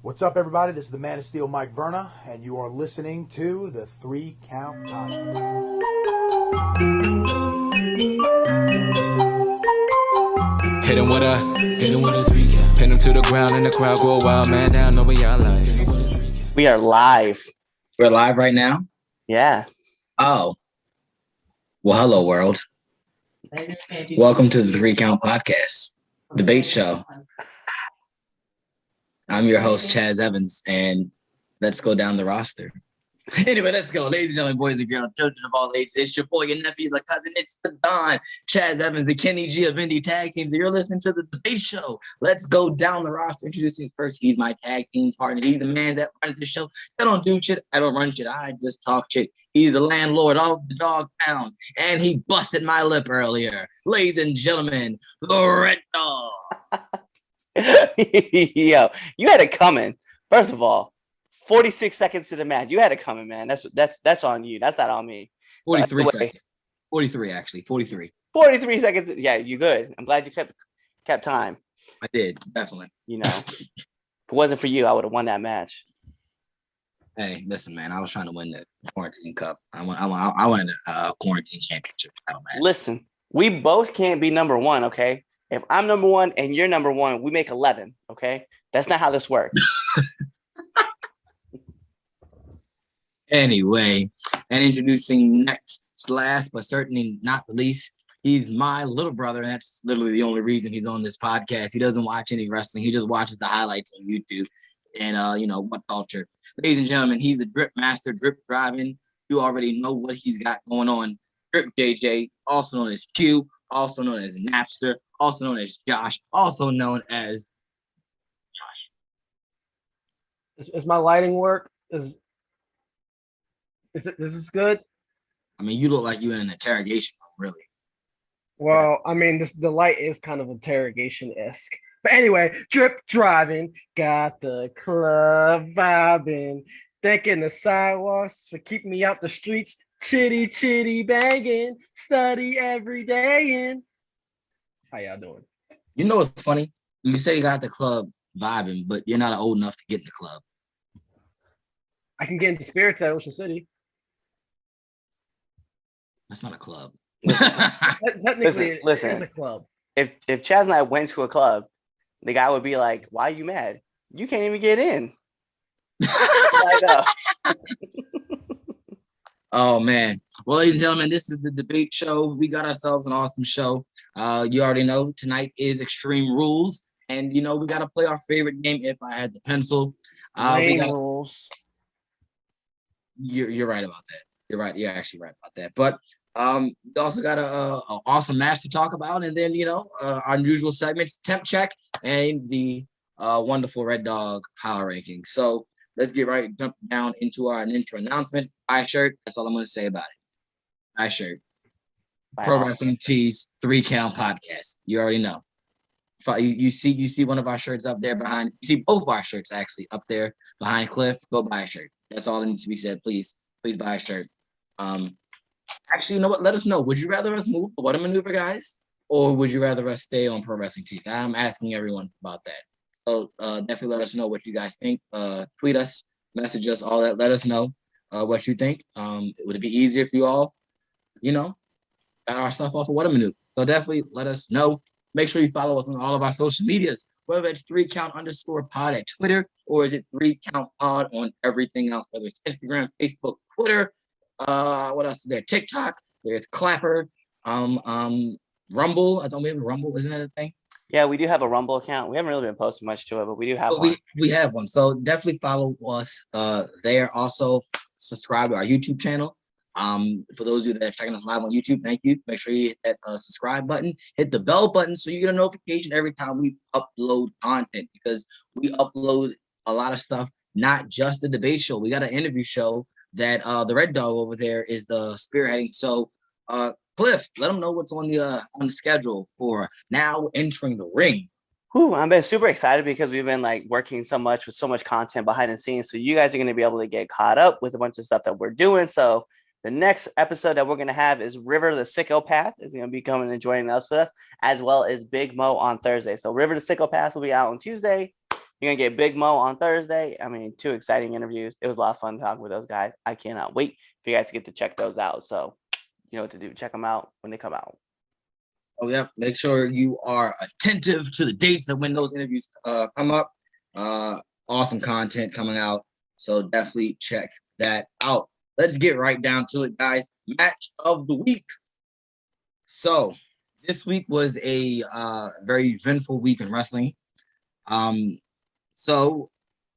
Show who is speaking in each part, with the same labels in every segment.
Speaker 1: What's up, everybody? This is the Man of Steel, Mike Verna, and you are listening to the 3 Count Podcast.
Speaker 2: Hit him with a 3 count. Pin him to the ground and the crowd go wild, man down, know what y'all like.
Speaker 3: We are live.
Speaker 4: We're live right now?
Speaker 3: Yeah.
Speaker 4: Oh. Well, hello, world. Welcome to the 3 Count Podcast, debate show. I'm your host, Chaz Evans, and let's go down the roster. Anyway, let's go. Ladies and gentlemen, boys and girls, children of all ages, it's your boy, your nephew, the cousin, it's the Don, Chaz Evans, the Kenny G of Indie Tag Teams. You're listening to the debate show. Let's go down the roster. Introducing first, he's my tag team partner. He's the man that runs the show. I don't do shit. I don't run shit. I just talk shit. He's the landlord of the dog pound, and he busted my lip earlier. Ladies and gentlemen, the Red Dog.
Speaker 3: Yo, you had it coming. First of all, 46 seconds to the match. You had it coming, man. That's on you. That's not on me.
Speaker 4: 43 seconds. 43, actually. 43.
Speaker 3: 43 seconds. Yeah, you good. I'm glad you kept time.
Speaker 4: I did, definitely.
Speaker 3: You know, if it wasn't for you, I would have won that match.
Speaker 4: Hey, listen, man. I was trying to win the quarantine cup. I wanted a quarantine championship title match.
Speaker 3: Listen, we both can't be number one, okay? If I'm number one and you're number one, we make 11, okay? That's not how this works.
Speaker 4: Anyway, and introducing next, last, but certainly not the least, he's my little brother, and that's literally the only reason he's on this podcast. He doesn't watch any wrestling. He just watches the highlights on YouTube and, what culture. Ladies and gentlemen, he's the drip master, drip driving. You already know what he's got going on. Drip JJ, also known as Q, also known as Napster, also known as Josh, also known as
Speaker 5: Josh. Is my lighting work? Is this good?
Speaker 4: I mean, you look like you're in an interrogation room, really.
Speaker 5: Well, I mean, the light is kind of interrogation-esque. But anyway, drip driving, got the club vibing, thanking the sidewalks for keeping me out the streets, chitty banging, study every day in. How y'all doing?
Speaker 4: You know what's funny? You say you got the club vibing, but you're not old enough to get in the club.
Speaker 5: I can get into spirits at Ocean City.
Speaker 4: That's not a club.
Speaker 5: Technically,
Speaker 3: listen.
Speaker 5: it is a club.
Speaker 3: If Chaz and I went to a club, the guy would be like, "Why are you mad? You can't even get in." I know.
Speaker 4: Oh man. Well, ladies and gentlemen, this is the debate show. We got ourselves an awesome show. You already know tonight is Extreme Rules, and we gotta play our favorite game. If I had the pencil,
Speaker 5: rules.
Speaker 4: You're right about that. You're right. You're actually right about that. But we also got a awesome match to talk about, and then our usual segments, temp check, and the wonderful Red Dog power ranking. So let's jump down into our intro announcements. Buy a shirt. That's all I'm going to say about it. Buy a shirt. Pro Wrestling Tees 3 Count Podcast. You already know. You see one of our shirts up there behind. You see both of our shirts actually up there behind Cliff. Go buy a shirt. That's all that needs to be said. Please buy a shirt. Actually, you know what? Let us know. Would you rather us move the What a Maneuver guys, or would you rather us stay on Pro Wrestling Tees? I'm asking everyone about that. So definitely let us know what you guys think. Tweet us, message us, all that. Let us know what you think. Would it be easier if you all, got our stuff off of What a Maneuver? So definitely let us know. Make sure you follow us on all of our social medias, whether it's 3count_pod at Twitter, or is it 3countpod on everything else, whether it's Instagram, Facebook, Twitter. What else is there? TikTok. There's Clapper. Rumble. I don't maybe Rumble, isn't that a thing?
Speaker 3: Yeah, we do have a Rumble account. We haven't really been posting much to it, but we do have one.
Speaker 4: We have one. So definitely follow us there. Also, subscribe to our YouTube channel. For those of you that are checking us live on YouTube, thank you. Make sure you hit that subscribe button, hit the bell button so you get a notification every time we upload content, because we upload a lot of stuff, not just the debate show. We got an interview show that the Red Dog over there is the spearheading. So Cliff, let them know what's on the schedule for now entering the ring.
Speaker 3: I've been super excited because we've been working so much with so much content behind the scenes. So you guys are going to be able to get caught up with a bunch of stuff that we're doing. So the next episode that we're going to have is River the Psychopath is going to be coming and joining us with us, as well as Big Mo on Thursday. So River the Psychopath will be out on Tuesday. You're gonna get Big Mo on Thursday. I mean, 2 exciting interviews. It was a lot of fun talking with those guys. I cannot wait for you guys to get to check those out. So you know what to do. Check them out when they come out.
Speaker 4: Oh yeah, make sure you are attentive to the dates that when those interviews come up. Awesome content coming out, so definitely check that out. Let's get right down to it, guys. Match of the week. So this week was a very eventful week in wrestling. So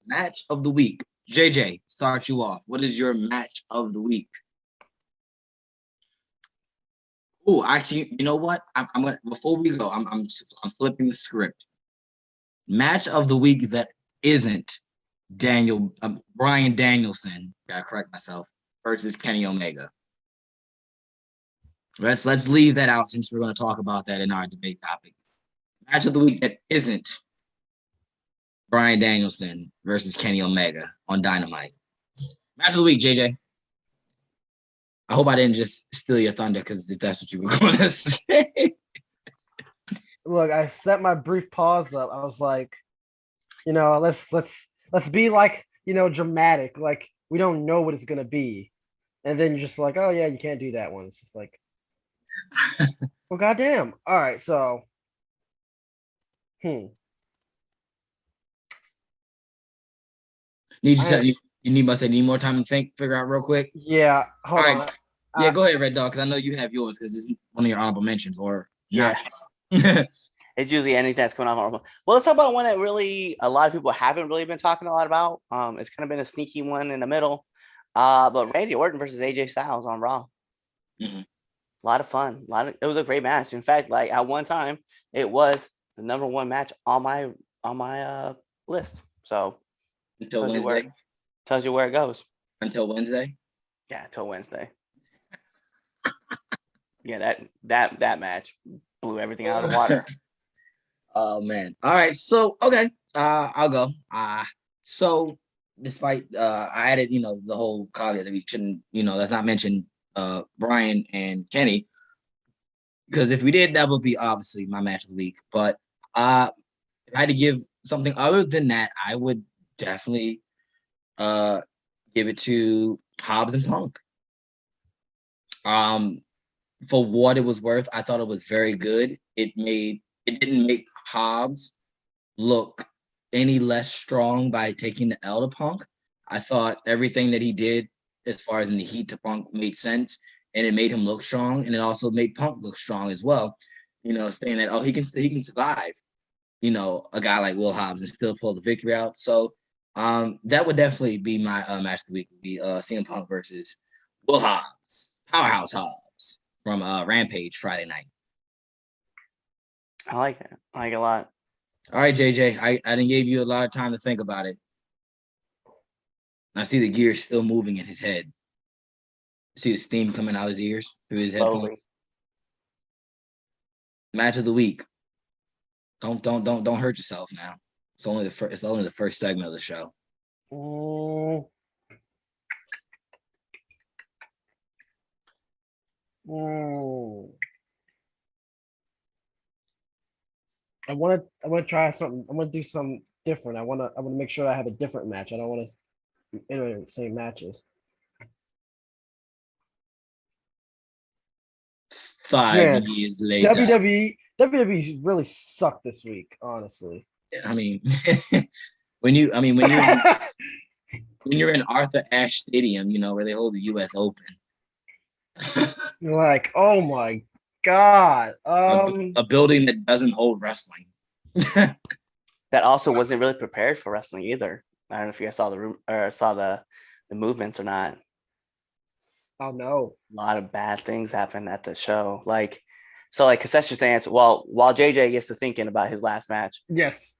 Speaker 4: match of the week. JJ, start you off. What is your match of the week? Oh, actually, you know what? I'm gonna before we go, I'm flipping the script. Match of the week that isn't Brian Danielson. Gotta correct myself. Versus Kenny Omega. Let's leave that out since we're going to talk about that in our debate topic. Match of the week that isn't Brian Danielson versus Kenny Omega on Dynamite. Match of the week, JJ. I hope I didn't just steal your thunder, because if that's what you were going to say.
Speaker 5: Look, I set my brief pause up. I was like, let's be like, dramatic. Like, we don't know what it's gonna be, and then you're just like, oh yeah, you can't do that one. It's just like, well, goddamn. All right, so,
Speaker 4: Need need more time to figure out real quick.
Speaker 5: Yeah. Hold on.
Speaker 4: Yeah, go ahead, Red Dog, because I know you have yours because it's one of your honorable mentions, or
Speaker 3: yeah. It's usually anything that's coming off honorable. Well, let's talk about one that really a lot of people haven't really been talking a lot about. It's kind of been a sneaky one in the middle. But Randy Orton versus AJ Styles on Raw.
Speaker 4: Mm-hmm.
Speaker 3: A lot of fun. It was a great match. In fact, like at one time, it was the number 1 match on my list. So
Speaker 4: until Wednesday.
Speaker 3: Tells you where it goes.
Speaker 4: Until Wednesday?
Speaker 3: Yeah, until Wednesday. Yeah, that match blew everything out of the water.
Speaker 4: Oh man. All right. So okay. I'll go. So despite I added, the whole caveat that we shouldn't, let's not mention Brian and Kenny. Because if we did, that would be obviously my match of the week. But if I had to give something other than that, I would definitely give it to Hobbs and Punk. For what it was worth, I thought it was very good. It didn't make Hobbs look any less strong by taking the L to Punk. I thought everything that he did as far as in the heat to Punk made sense, and it made him look strong, and it also made Punk look strong as well. Saying that he can survive, a guy like Will Hobbs and still pull the victory out. So that would definitely be my match of the week. Would be CM Punk versus Will Hobbs, Powerhouse Hobbs from Rampage Friday night.
Speaker 3: I like it. I like it a lot.
Speaker 4: All right, JJ, I didn't give you a lot of time to think about it. I see the gears still moving in his head. See the steam coming out his ears through his headphones. Match of the week. Don't hurt yourself now. It's only the first segment of the show.
Speaker 5: I want to try something. I want to do something different. I want to make sure I have a different match. I don't want to enter the same matches.
Speaker 4: 5 years later.
Speaker 5: WWE really sucked this week, honestly.
Speaker 4: I mean, when you're in Arthur Ashe Stadium, where they hold the U.S. Open.
Speaker 5: You're like, oh my God.
Speaker 4: A building that doesn't hold wrestling.
Speaker 3: That also wasn't really prepared for wrestling either. I don't know if you guys saw the movements or not.
Speaker 5: Oh no.
Speaker 3: A lot of bad things happened at the show. Concession stands, while JJ gets to thinking about his last match.
Speaker 5: Yes.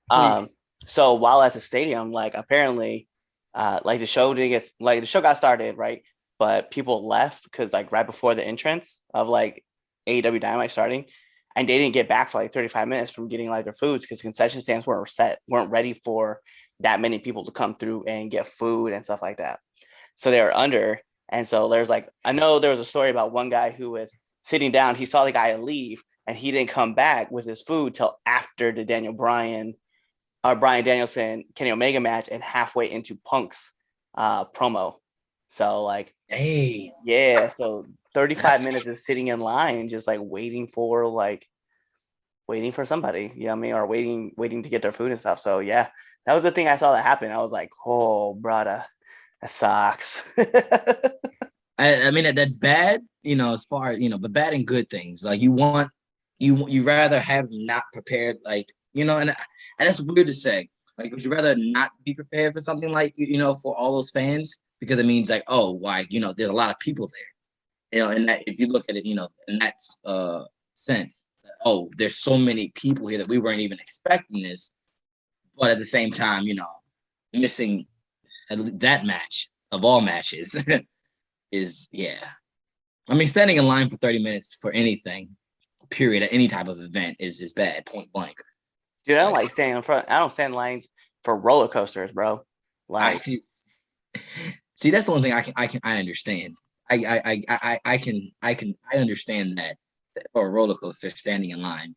Speaker 3: So while at the stadium, apparently the show got started, right? But people left because right before the entrance of AEW Dynamite starting, and they didn't get back for 35 minutes from getting their foods because concession stands weren't ready for that many people to come through and get food and stuff like that. So they were under. And so there's I know there was a story about one guy who was sitting down. He saw the guy leave and he didn't come back with his food till after the Daniel Bryan Brian Danielson, Kenny Omega match, and halfway into Punk's promo. So like,
Speaker 4: Hey,
Speaker 3: yeah, so 35
Speaker 4: that's
Speaker 3: minutes of sitting in line, just like waiting for somebody, you know what I mean, or waiting to get their food and stuff. So yeah, that was the thing I saw that happen. I was like, oh, brother, that sucks.
Speaker 4: I mean that's bad, as far as but bad and good things. Like you rather have not prepared, and that's weird to say. Like, would you rather not be prepared for something like for all those fans because it means like, oh, like there's a lot of people there, and that if you look at it, in that sense, oh, there's so many people here that we weren't even expecting this, but at the same time, missing that match of all matches is yeah. I mean, standing in line for 30 minutes for anything, period, at any type of event is bad, point blank.
Speaker 3: Dude, I don't like standing in front. I don't stand in lines for roller coasters, bro.
Speaker 4: I
Speaker 3: Like,
Speaker 4: see. See, that's the one thing I understand. I understand that for a roller coaster, standing in line.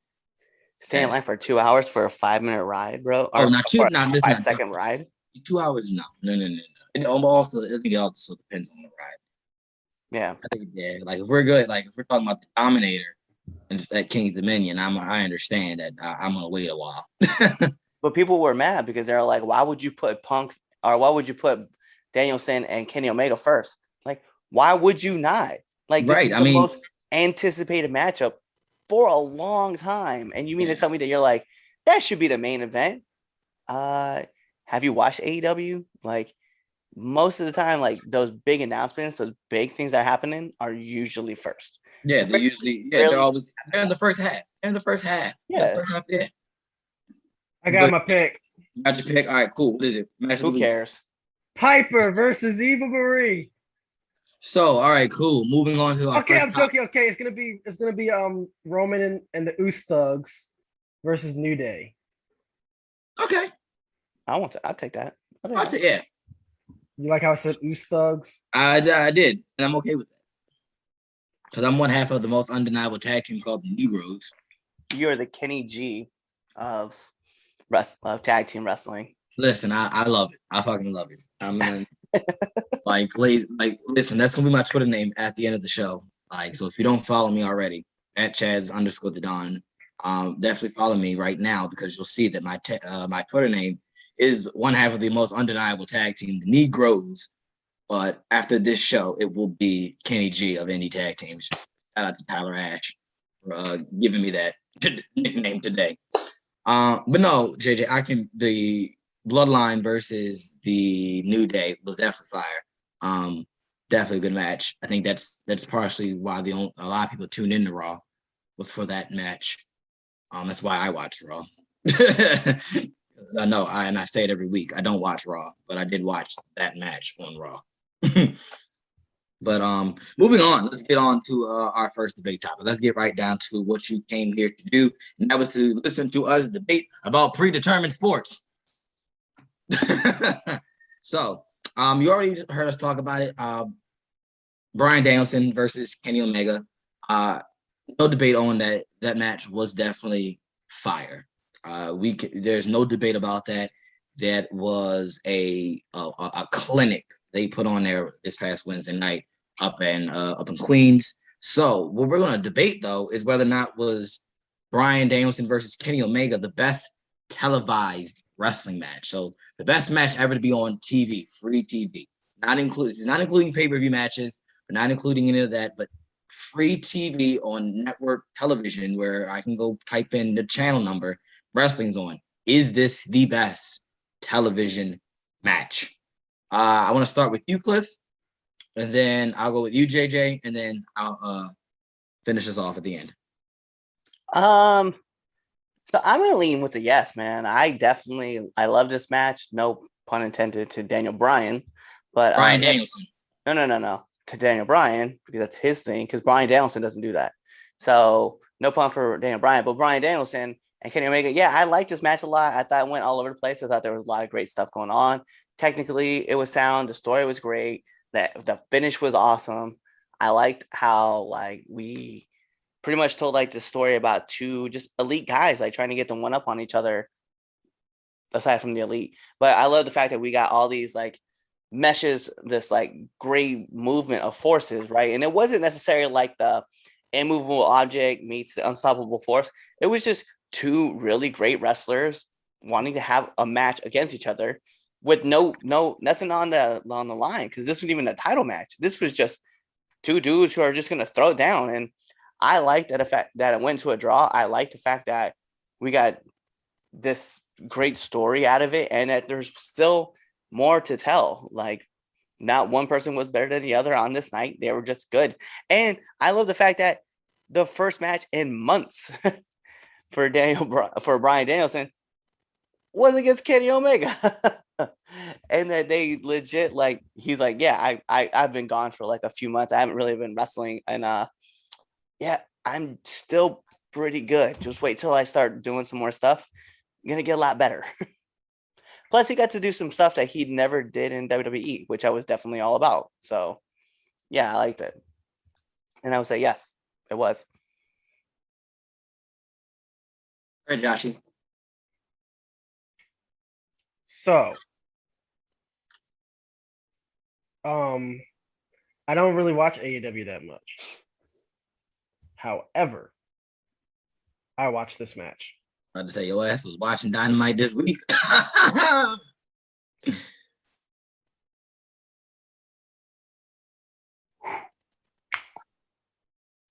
Speaker 3: staying in line for 2 hours for a 5-minute ride, bro.
Speaker 4: Oh,
Speaker 3: Or
Speaker 4: not two.
Speaker 3: for
Speaker 4: Not
Speaker 3: a
Speaker 4: this. Not
Speaker 3: 5-second ride.
Speaker 4: 2 hours. No. It also, I think it also depends on the ride.
Speaker 3: Yeah.
Speaker 4: I think like if we're good, like if we're talking about the Dominator and at King's Dominion, I understand that I'm gonna wait a while.
Speaker 3: But people were mad because they're like, why would you put Punk or why would you put Danielson and Kenny Omega first? Like, why would you not? Like, this
Speaker 4: Right.
Speaker 3: is
Speaker 4: I
Speaker 3: the
Speaker 4: mean,
Speaker 3: most anticipated matchup for a long time. And you mean to
Speaker 4: yeah.
Speaker 3: tell me that you're like, that should be the main event? Have you watched AEW? Like, most of the time, like those big announcements, those big things that are happening are usually first.
Speaker 4: Yeah, they usually they're
Speaker 3: Rarely,
Speaker 4: always they're in the first half. They're in the first half.
Speaker 3: yeah.
Speaker 4: First half, yeah.
Speaker 5: I got
Speaker 4: But
Speaker 5: my pick.
Speaker 4: got your pick. All right, cool. What is it? Match of the
Speaker 3: Who
Speaker 4: week.
Speaker 3: cares?
Speaker 5: Piper versus Eva Marie.
Speaker 4: So, all right, cool. Moving on to our
Speaker 5: Okay,
Speaker 4: first
Speaker 5: I'm joking. Okay, it's gonna be Roman and the Usos Thugs versus New Day.
Speaker 4: Okay.
Speaker 3: I'll take that.
Speaker 4: I'll say yeah.
Speaker 5: You like how I said Usos Thugs?
Speaker 4: I did, and I'm okay with that. Because I'm one half of the most undeniable tag team called the Negroes.
Speaker 3: You're the Kenny G of tag team wrestling.
Speaker 4: Listen, I love it. I fucking love it. I'm gonna listen, that's gonna be my Twitter name at the end of the show. Like, so if you don't follow me already, at Chaz_the Don, definitely follow me right now because you'll see that my Twitter name is one half of the most undeniable tag team, the Negroes. But after this show, it will be Kenny G of Indie Tag Teams. Shout out to Tyler Ash for giving me that nickname today. But no, JJ, the Bloodline versus the New Day was definitely fire. Definitely a good match. I think that's partially why a lot of people tuned into Raw was for that match. That's why I watched Raw. I know, and I say it every week. I don't watch Raw, but I did watch that match on Raw. But moving on, let's get on to our first debate topic. Let's get right down to what you came here to do, and that was to listen to us debate about predetermined sports. So, you already heard us talk about it. Brian Danielson versus Kenny Omega. No debate on that. That match was definitely fire. There's no debate about that. That was a clinic they put on there this past Wednesday night up in Queens. So what we're going to debate though is whether or not was Brian Danielson versus Kenny Omega the best televised wrestling match. So the best match ever to be on TV, free TV, not including pay-per-view matches, but not including any of that, but free TV on network television where I can go type in the channel number wrestling's on. Is this the best television match? I want to start with you, Cliff, and then I'll go with you, JJ, and then I'll finish us off at the end.
Speaker 3: So I'm gonna lean with the yes, man. I love this match. No pun intended to Daniel Bryan, but
Speaker 4: Brian Danielson.
Speaker 3: No, to Daniel Bryan because that's his thing. Because Brian Danielson doesn't do that. So no pun for Daniel Bryan, but Brian Danielson and Kenny Omega. Yeah, I like this match a lot. I thought it went all over the place. I thought there was a lot of great stuff going on. Technically, it was sound. The story was great. The finish was awesome. I liked how we pretty much told the story about two just elite guys trying to get the one up on each other aside from the Elite. But I love the fact that we got all these like meshes, this like great movement of forces, right? And it wasn't necessarily like the immovable object meets the unstoppable force. It was just two really great wrestlers wanting to have a match against each other with nothing on the line, because this wasn't even a title match. This was just two dudes who are just gonna throw it down. And I like that the fact that it went to a draw. I like the fact that we got this great story out of it, and that there's still more to tell. Like, not one person was better than the other on this night. They were just good. And I love the fact that the first match in months for Bryan Danielson was against Kenny Omega. And that they legit, like, he's like, yeah, I've been gone for like a few months. I haven't really been wrestling. And yeah, I'm still pretty good. Just wait till I start doing some more stuff. I'm gonna get a lot better. Plus, he got to do some stuff that he never did in WWE, which I was definitely all about. So, yeah, I liked it. And I would say, yes, it was.
Speaker 4: All right, Joshy.
Speaker 5: So, I don't really watch AEW that much. However, I watched this match.
Speaker 4: I had to say your ass was watching Dynamite this week.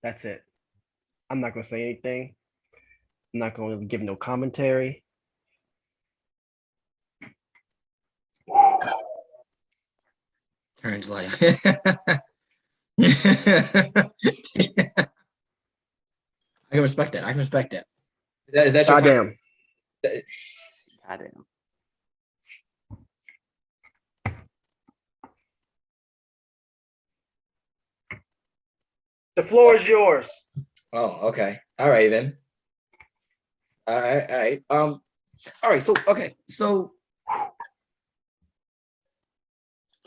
Speaker 5: That's it. I'm not going to say anything. I'm not going to give no commentary.
Speaker 4: Turns like I can respect that. I can respect that. Is that your
Speaker 5: Goddamn.
Speaker 3: Goddamn.
Speaker 5: The floor is yours.
Speaker 4: Oh, okay. All right then. All right. All right. So okay. So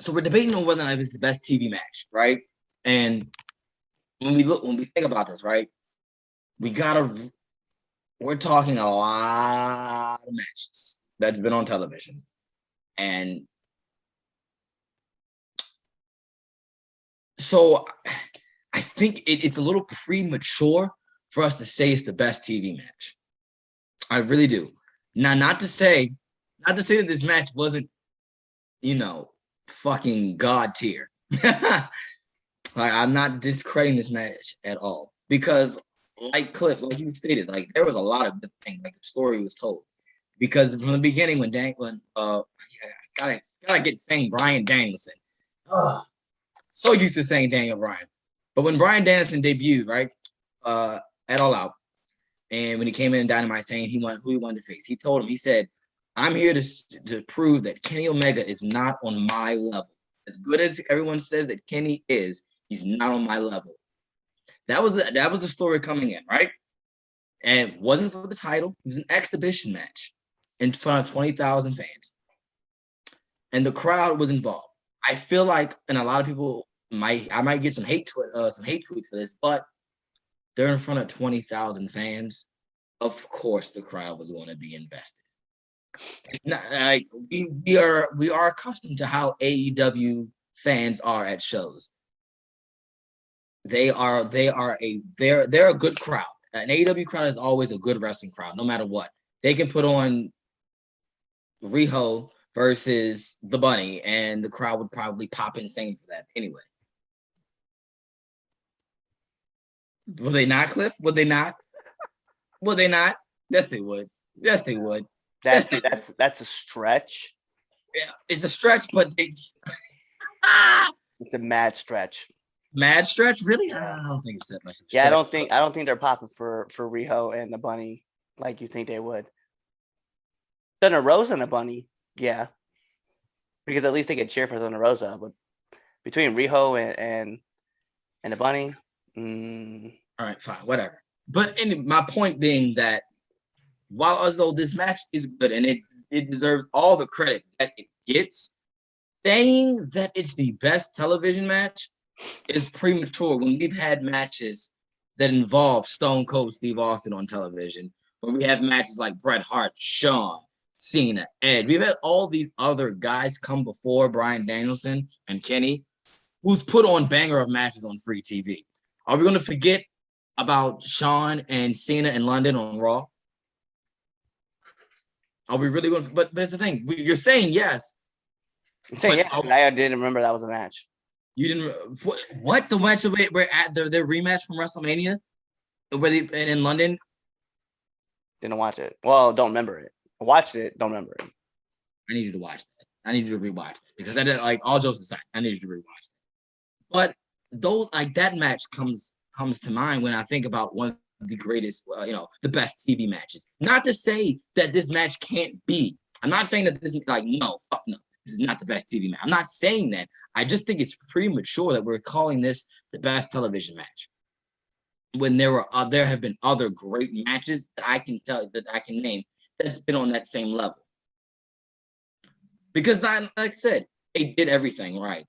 Speaker 4: we're debating on whether or not it's the best TV match, right? And when we think about this, right, we're talking a lot of matches that's been on television. And so I think it's a little premature for us to say it's the best TV match. I really do. Now, not to say that this match wasn't, fucking god tier. Like, I'm not discrediting this match at all, because like Cliff, like you stated, like there was a lot of good things, like the story was told. Because from the beginning, gotta get saying Bryan Danielson. So used to saying Daniel Bryan. But when Bryan Danielson debuted, right, at All Out, and when he came in Dynamite saying who he wanted to face, he told him, he said, I'm here to prove that Kenny Omega is not on my level. As good as everyone says that Kenny is, he's not on my level. That was the story coming in, right? And it wasn't for the title. It was an exhibition match in front of 20,000 fans. And the crowd was involved. I feel like, and a lot of people I might get some hate tweets for this, but they're in front of 20,000 fans. Of course, the crowd was going to be invested. It's not like we are accustomed to how AEW fans are at shows. They're a good crowd. An AEW crowd is always a good wrestling crowd, no matter what. They can put on Riho versus the Bunny, and the crowd would probably pop insane for that anyway. Will they not, Cliff? Would they not? Will they not? Yes, they would. Yes, they would.
Speaker 3: That's a stretch.
Speaker 4: Yeah, it's a stretch, but
Speaker 3: it's a mad stretch.
Speaker 4: Mad stretch, really? I don't think it's that much.
Speaker 3: Yeah, I don't think they're popping for Riho and the Bunny like you think they would. Thunder Rosa and the Bunny, yeah, because at least they could cheer for Thunder Rosa. But between Riho and the Bunny,
Speaker 4: all right, fine, whatever. But my point being that while as though this match is good and it deserves all the credit that it gets, saying that it's the best television match is premature when we've had matches that involve Stone Cold Steve Austin on television, when we have matches like Bret Hart, Shawn, Cena, Edge. We've had all these other guys come before Bryan Danielson and Kenny, who's put on banger of matches on free TV. Are we going to forget about Shawn and Cena in London on Raw? Are we really going to? But that's the thing. You're saying yes.
Speaker 3: I'm saying
Speaker 4: But
Speaker 3: yes, I didn't remember that was a match.
Speaker 4: You didn't. What the match we're at the rematch from WrestleMania, where they in London?
Speaker 3: Didn't watch it. Well, don't remember it. I watched it. Don't remember it.
Speaker 4: I need you to watch that. I need you to rewatch it because that, like, all jokes aside, I need you to rewatch it. But those, like, that match comes to mind when I think about one of the greatest, the best TV matches. Not to say that this match can't be. I'm not saying that this, like, no, fuck no, this is not the best TV match. I'm not saying that. I just think it's premature that we're calling this the best television match. When there have been other great matches that I can name that's been on that same level. Because, like I said, they did everything right.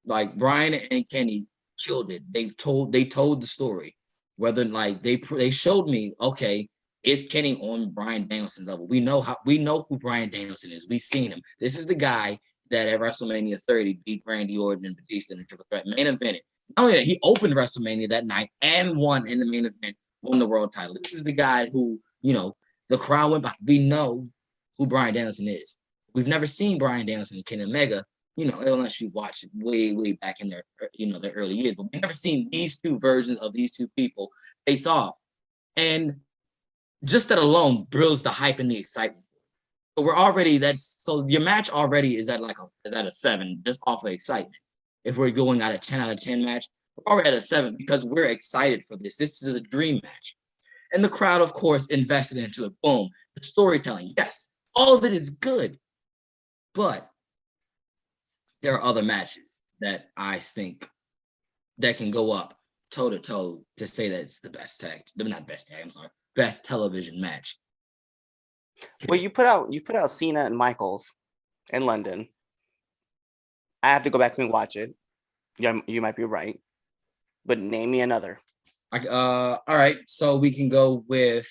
Speaker 4: Like, Bryan and Kenny killed it. They told the story. Whether, like, they showed me, okay, is Kenny on Bryan Danielson's level? We know who Bryan Danielson is. We've seen him. This is the guy that at WrestleMania 30 beat Randy Orton and Batista in the Triple Threat main event. Not only that, he opened WrestleMania that night and won in the main event, won the world title. This is the guy who, the crowd went by. We know who Bryan Danielson is. We've never seen Bryan Danielson and Kenny Omega, unless you watch it way, way back in their, their early years. But we've never seen these two versions of these two people face off. And just that alone builds the hype and the excitement. So we're already, so your match already is at a 7 just off of excitement. If we're going at a 10 out of 10 match, we're already at a 7 because we're excited for this. This is a dream match. And the crowd, of course, invested into it. Boom. The storytelling, yes, all of it is good. But there are other matches that I think that can go up toe to toe to say that it's the best tag. Not best tag, I'm sorry. Best television match.
Speaker 3: Well, you put out Cena and Michaels in London. I have to go back and watch it. Yeah, you might be right, but name me another.
Speaker 4: All right, so we can go with.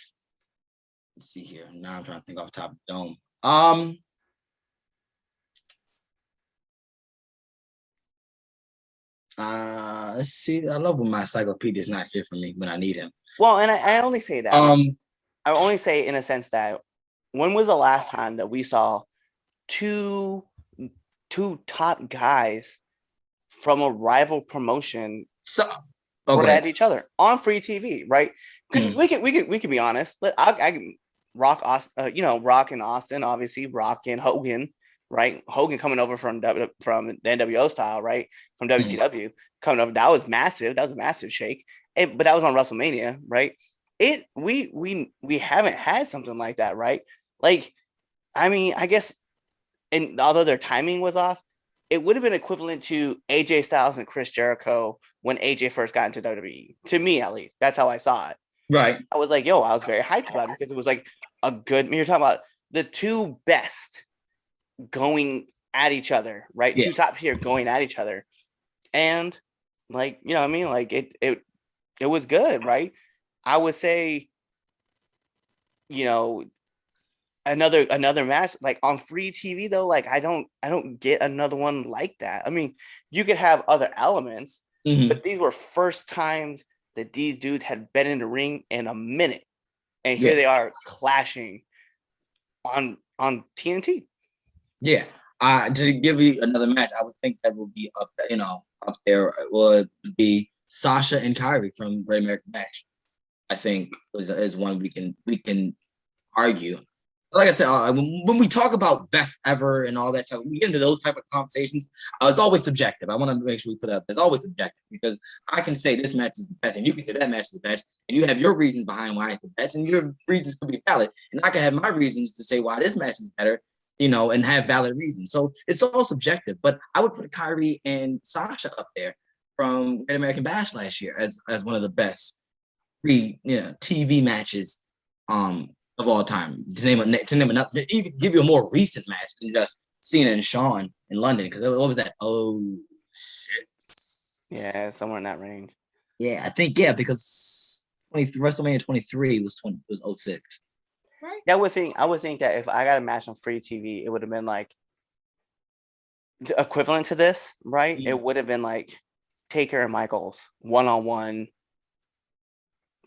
Speaker 4: Let's see here. Now I'm trying to think off the top of the dome. Let's see. I love when my encyclopedia is not here for me when I need him.
Speaker 3: Well, and I only say that. I only say in a sense that when was the last time that we saw two top guys from a rival promotion at each other on free TV, right? Because we can be honest. I can Rock and Austin, obviously Rock and Hogan, right? Hogan coming over from the NWO style, right? From WCW coming over, that was massive. That was a massive shake. But that was on WrestleMania, right? We haven't had something like that, right? Like, I mean, I guess, and although their timing was off, it would have been equivalent to AJ Styles and Chris Jericho when AJ first got into WWE. To me, at least, that's how I saw it.
Speaker 4: Right.
Speaker 3: I was like, I was very hyped about it because it was like a good. You're talking about the two best going at each other, right? Yeah. Two top tier going at each other, and like, what I mean, like it was good, right? I would say, another match like on free TV though, like I don't get another one like that. I mean, you could have other elements, but these were first times that these dudes had been in the ring in a minute, and here they are clashing on TNT. Yeah.
Speaker 4: To give you another match, I would think that would be up there would be Sasha and Kyrie from Great American Bash. I think is one we can argue. Like I said, when we talk about best ever and all that stuff, we get into those type of conversations. It's always subjective. I want to make sure we put that up. It's always subjective because I can say this match is the best, and you can say that match is the best, and you have your reasons behind why it's the best, and your reasons could be valid, and I can have my reasons to say why this match is better, and have valid reasons. So it's all subjective. But I would put Kyrie and Sasha up there from Great American Bash last year as one of the best TV matches of all time. To name enough, even give you a more recent match than just Cena and Shawn in London, because what was that? Oh shit!
Speaker 3: Yeah, somewhere in that range.
Speaker 4: Yeah, I think because WrestleMania 23 was 06.
Speaker 3: Right. I would think that if I got a match on free TV, it would have been like equivalent to this, right?
Speaker 4: Mhm.
Speaker 3: It would have been like Taker and Michaels 1-on-1,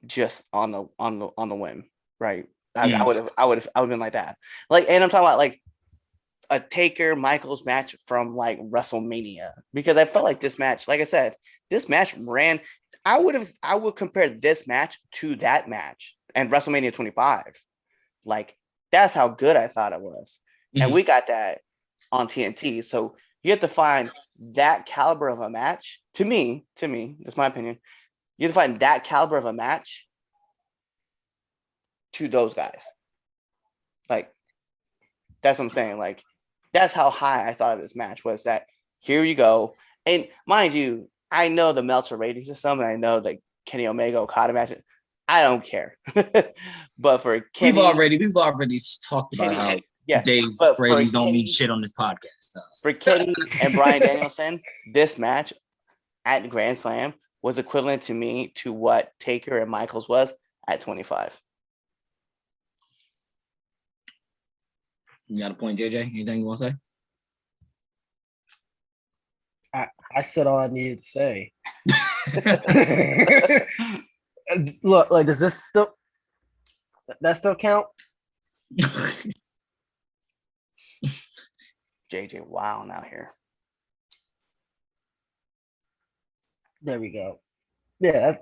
Speaker 3: just on the whim, right? I would have been like that. Like, and I'm talking about like a Taker Michaels match from like WrestleMania, because I felt like this match, like I said, this match ran. I would compare this match to that match and WrestleMania 25. Like, that's how good I thought it was. And
Speaker 4: Mhm.
Speaker 3: we got that on TNT. So you have to find that caliber of a match. To me, that's my opinion. You have to find that caliber of a match to those guys. Like, that's what I'm saying. Like, that's how high I thought of this match, was that here you go. And mind you, I know the Meltzer rating system, and I know the Kenny Omega Okada match. I don't care. But for Kenny,
Speaker 4: We've already talked about
Speaker 3: Kenny,
Speaker 4: how
Speaker 3: yeah,
Speaker 4: today's
Speaker 3: but for
Speaker 4: ratings don't mean
Speaker 3: Kenny,
Speaker 4: shit on this podcast. So.
Speaker 3: for Kenny and Bryan Danielson, this match at Grand Slam was equivalent to me to what Taker and Michaels was at 25.
Speaker 4: You got a point, JJ? Anything you want to say?
Speaker 5: I said all I needed to say. Look, like, does this still that still count?
Speaker 3: JJ, wow, out here.
Speaker 5: There we go. Yeah,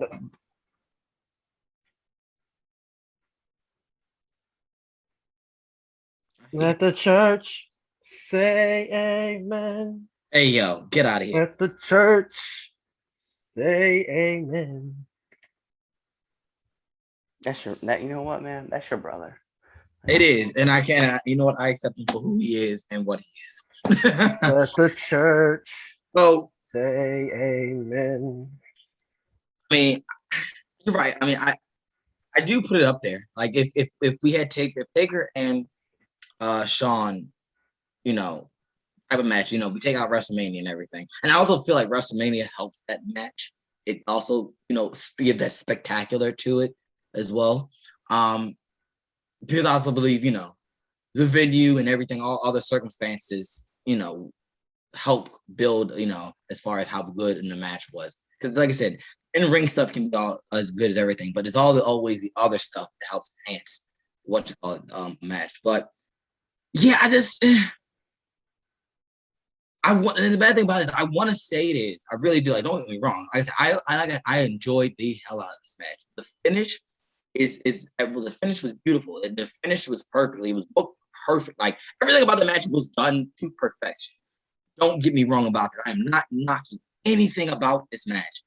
Speaker 5: let the church say amen.
Speaker 4: Hey, yo, get out of here.
Speaker 5: Let the church say amen.
Speaker 3: That's your, that, you know what, man? That's your brother.
Speaker 4: It is, and I can't. You know what? I accept him for who he is and what he is.
Speaker 5: Let the church
Speaker 4: So,
Speaker 5: say amen.
Speaker 4: I mean, you're right. I mean, I do put it up there. Like, if we had Taker and Sean, you know, type of match, you know, we take out WrestleMania and everything, and I also feel like WrestleMania helps that match. It also, you know, give that spectacular to it as well. Because I also believe, you know, the venue and everything, all other circumstances, you know, help build, you know, as far as how good in the match was. Because like I said, in ring stuff can be all as good as everything, but it's always the other stuff that helps enhance what you call it, match. But yeah, I want, and the bad thing about it is I want to say it is. I really do. Like, don't get me wrong. I enjoyed the hell out of this match. The finish well, the finish was beautiful. The finish was perfect. It was booked perfect. Like, everything about the match was done to perfection. Don't get me wrong about that. I'm not knocking anything about this match.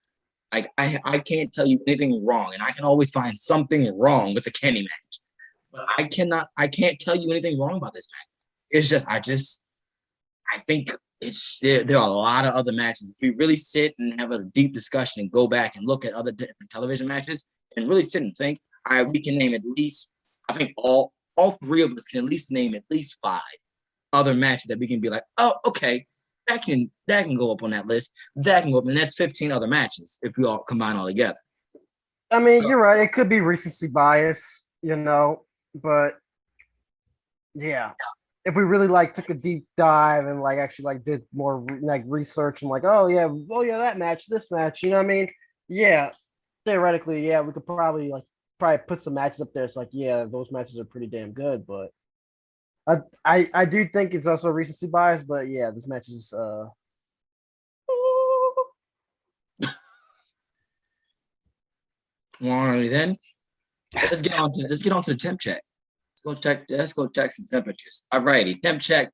Speaker 4: Like, I can't tell you anything wrong, and I can always find something wrong with the Kenny match. But I can't tell you anything wrong about this match. It's just I think there are a lot of other matches. If we really sit and have a deep discussion and go back and look at other different television matches and really sit and think, we can name at least, I think all three of us can at least name at least 5 other matches that we can be like, oh, okay, that can go up on that list. That can go up, and that's 15 other matches if we all combine all together.
Speaker 5: I mean, you're right. It could be recency bias, you know, but yeah, if we really like took a deep dive and like actually like did more like research and like, oh yeah, that match, this match, you know what I mean? Yeah, theoretically, yeah, we could probably put some matches up there. It's like, yeah, those matches are pretty damn good, but I do think it's also recency bias, but yeah, this match is
Speaker 4: Alrighty then. Let's get on to the temp check. Let's go check some temperatures. Alrighty, temp check.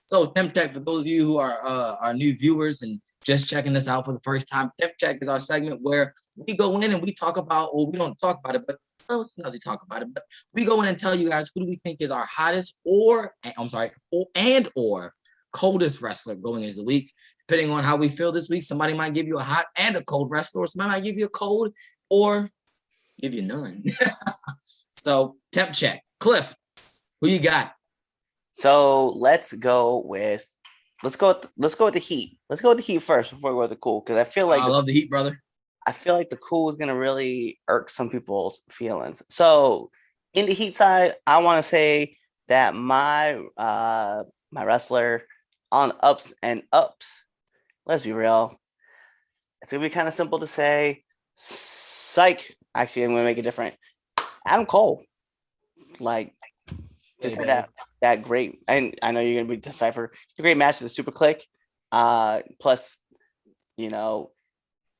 Speaker 4: So temp check, for those of you who are our new viewers and just checking this out for the first time, temp check is our segment where we go in and we talk about, well, we don't talk about it, but sometimes we talk about it, but we go in and tell you guys who do we think is our hottest or coldest wrestler going into the week. Depending on how we feel this week, somebody might give you a hot and a cold wrestler, or somebody might give you a cold or give you none. So temp check. Cliff, who you got?
Speaker 3: So let's go with the Heat. Let's go with the Heat first before we go with the Cool, because I feel like
Speaker 4: I love the Heat, brother.
Speaker 3: I feel like the Cool is gonna really irk some people's feelings. So In the heat side, I want to say that my wrestler on ups and ups. Let's be real. It's gonna be kind of simple to say. Psych. Actually, I'm gonna make it different. Adam Cole, like, just had that great. And I know you're gonna be Decipher. A great match with the Super Click. Plus, you know,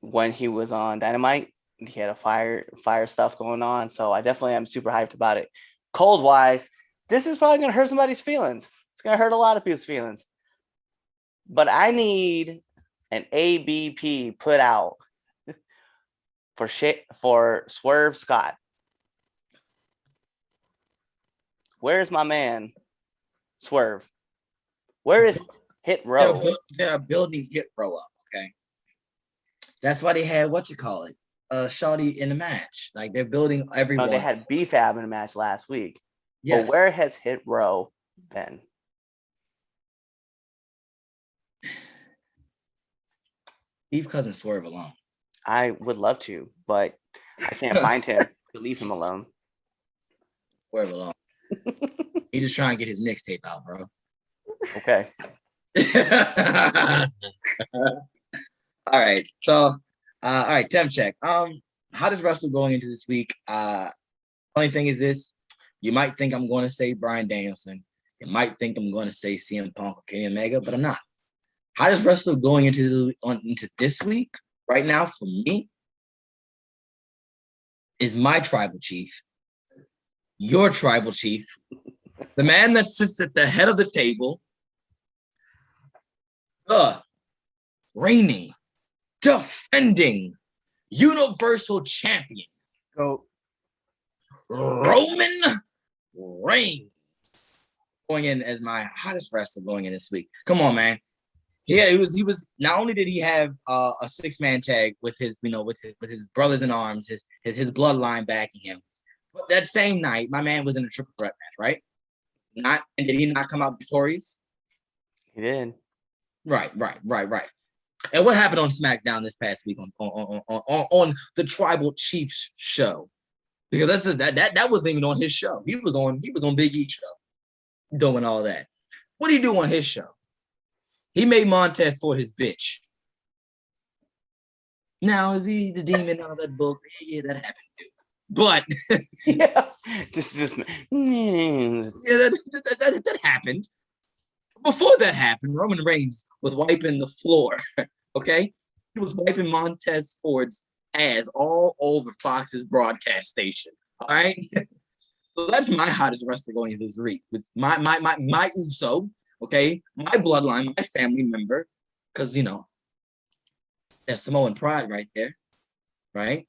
Speaker 3: when he was on Dynamite, he had a fire stuff going on. So I definitely am super hyped about it. Cold wise, this is probably gonna hurt somebody's feelings. It's gonna hurt a lot of people's feelings. But I need an ABP put out for Swerve Scott. Where's my man, Swerve? Where is Hit Row?
Speaker 4: They're building Hit Row up. Okay, that's why they had Shawty in the match. Like they're building everyone.
Speaker 3: No, they had BFAB in the match last week.
Speaker 4: Yes.
Speaker 3: But where has Hit Row been?
Speaker 4: Leave Cousin Swerve alone.
Speaker 3: I would love to, but I can't find him to leave him alone.
Speaker 4: Swerve alone. He just trying to get his mixtape out, bro.
Speaker 3: Okay.
Speaker 4: All right. So, all right, temp check. How does Russell going into this week? Only thing is this: you might think I'm going to say Bryan Danielson. You might think I'm going to say CM Punk or Kenny Omega, but I'm not. How does Russell going into this week right now for me is my tribal chief, your tribal chief, the man that sits at the head of the table, the reigning, defending, universal champion,
Speaker 5: Go.
Speaker 4: Roman Reigns, going in as my hottest wrestler going in this week. Come on, man. Yeah, he was. Not only did he have a 6-man tag with his, with his brothers in arms, his bloodline backing him, but that same night, my man was in a triple threat match, right? And did he not come out victorious?
Speaker 3: He did.
Speaker 4: Right. And what happened on SmackDown this past week on the Tribal Chiefs show? Because that wasn't even on his show. He was on Big E's show, doing all that. What did he do on his show? He made Montez for his bitch. Now the demon out of that book, yeah, that happened too. But
Speaker 3: yeah, this
Speaker 4: yeah, that happened. Before that happened, Roman Reigns was wiping the floor. Okay, he was wiping Montez Ford's ass all over Fox's broadcast station. All right, so that's my hottest wrestler going into this week with my Uso. Okay, my bloodline, my family member, because that's Samoan pride right there, right?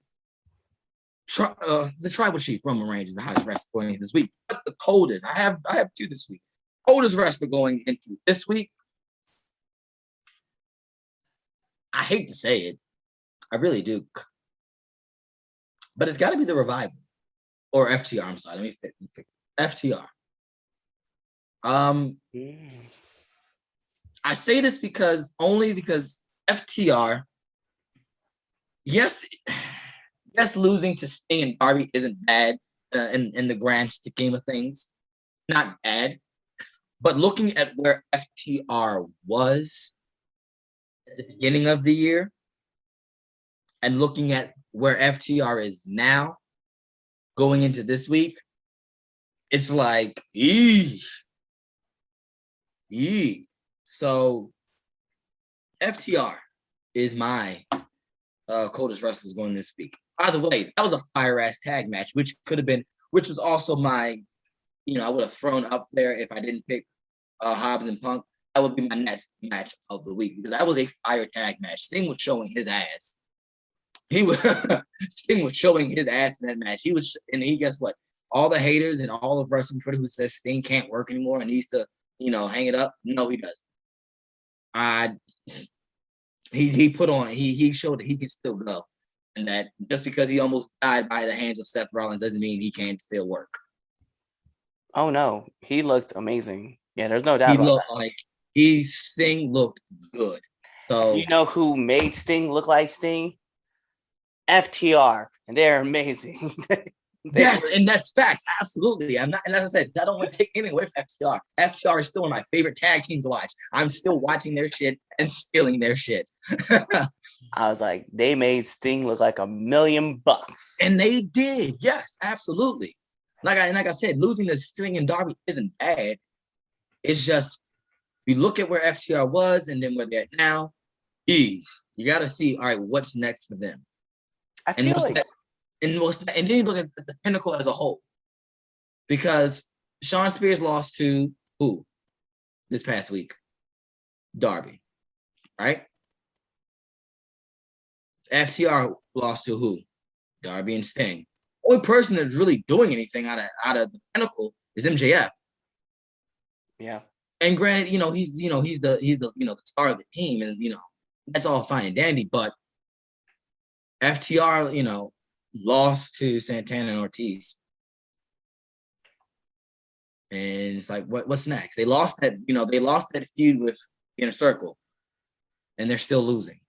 Speaker 4: The tribal chief Roman Reigns is the hottest wrestler going into this week. But the coldest, I have 2 this week. Coldest wrestler going into this week. I hate to say it, I really do, but it's got to be the Revival or FTR. I'm sorry, let me fix it. FTR. I say this because FTR, yes, losing to Sting and Darby isn't bad in the grand scheme of things, not bad. But looking at where FTR was at the beginning of the year, and looking at where FTR is now, going into this week, it's like, So FTR is my coldest wrestlers going this week. By the way, that was a fire ass tag match, which was also my, I would have thrown up there if I didn't pick Hobbs and Punk. That would be my next match of the week because that was a fire tag match. Sting was showing his ass. Sting was showing his ass in that match. Guess what? All the haters and all of wrestling Twitter who says Sting can't work anymore and needs to, hang it up. No, he doesn't. He showed that he can still go, and that just because he almost died by the hands of Seth Rollins doesn't mean he can't still work.
Speaker 3: Oh no, he looked amazing. Yeah, there's no doubt about that.
Speaker 4: Sting looked good. So
Speaker 3: you know who made Sting look like Sting? FTR, and they're amazing.
Speaker 4: Yes, and that's facts. Absolutely. I'm not, and as I said, I don't want to take anything away from FTR. FTR is still one of my favorite tag teams to watch. I'm still watching their shit and stealing their shit.
Speaker 3: I was like, they made Sting look like $1 million.
Speaker 4: And they did. Yes, absolutely. Like I said, losing the Sting and Darby isn't bad. It's just you look at where FTR was and then where they're at now. You got to see, all right, what's next for them?
Speaker 3: I feel like
Speaker 4: and then you look at the pinnacle as a whole. Because Shawn Spears lost to who this past week? Darby, right? FTR lost to who? Darby and Sting. Only person that's really doing anything out of the pinnacle is MJF.
Speaker 3: Yeah.
Speaker 4: And granted, he's the star of the team, and that's all fine and dandy. But FTR, lost to Santana and Ortiz, and it's like, what's next? They lost that feud with Inner Circle, and they're still losing.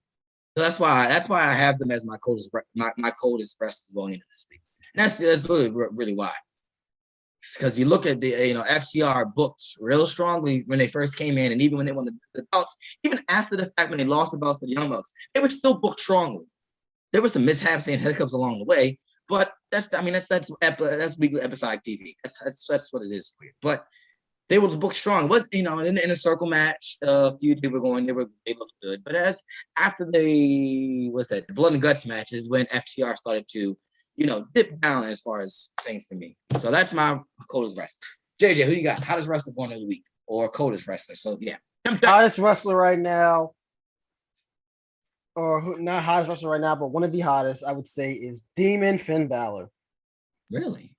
Speaker 4: So that's why I have them as my coldest wrestlers going into this week. And that's really why. Because you look at the FTR booked real strongly when they first came in, and even when they won the belts, even after the fact when they lost the belts to the Young Bucks, they were still booked strongly. There were some mishaps and hiccups along the way, but that's weekly episodic TV. That's what it is for you. But they were booked strong. It was in a circle match feud they looked good. But after the Blood and Guts matches when FTR started to dip down as far as things for me. So that's my coldest wrestler. JJ, who you got? Hottest wrestler going of the week or coldest wrestler? So yeah,
Speaker 5: hottest wrestler right now, or not hottest wrestler right now, but one of the hottest I would say is Demon Finn Balor.
Speaker 4: Really?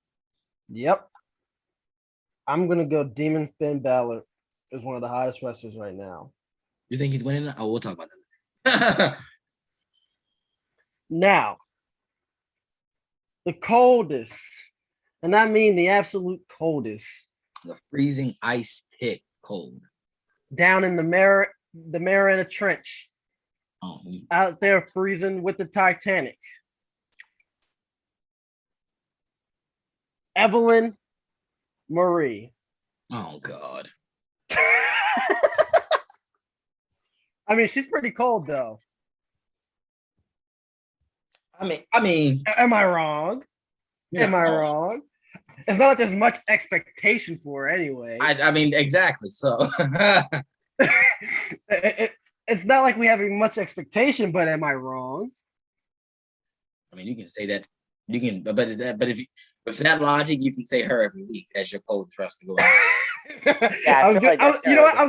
Speaker 5: Yep. I'm gonna go Demon Finn Balor is one of the hottest wrestlers right now.
Speaker 4: You think he's winning? Oh, we'll talk about that.
Speaker 5: Now, the coldest, and I mean the absolute coldest.
Speaker 4: The freezing ice pit cold.
Speaker 5: Down in the Mariana Trench.
Speaker 4: Oh.
Speaker 5: Out there freezing with the Titanic. Evelyn Marie.
Speaker 4: Oh God.
Speaker 5: I mean, she's pretty cold though.
Speaker 4: I mean,
Speaker 5: am I wrong?
Speaker 4: Yeah,
Speaker 5: am I wrong? It's not like there's much expectation for her anyway.
Speaker 4: I mean, exactly. So
Speaker 5: it's not like we have much expectation, but am I wrong?
Speaker 4: I mean, you can say that. You can, but if with that logic, you can say her every week as your coldest wrestler going.
Speaker 5: I was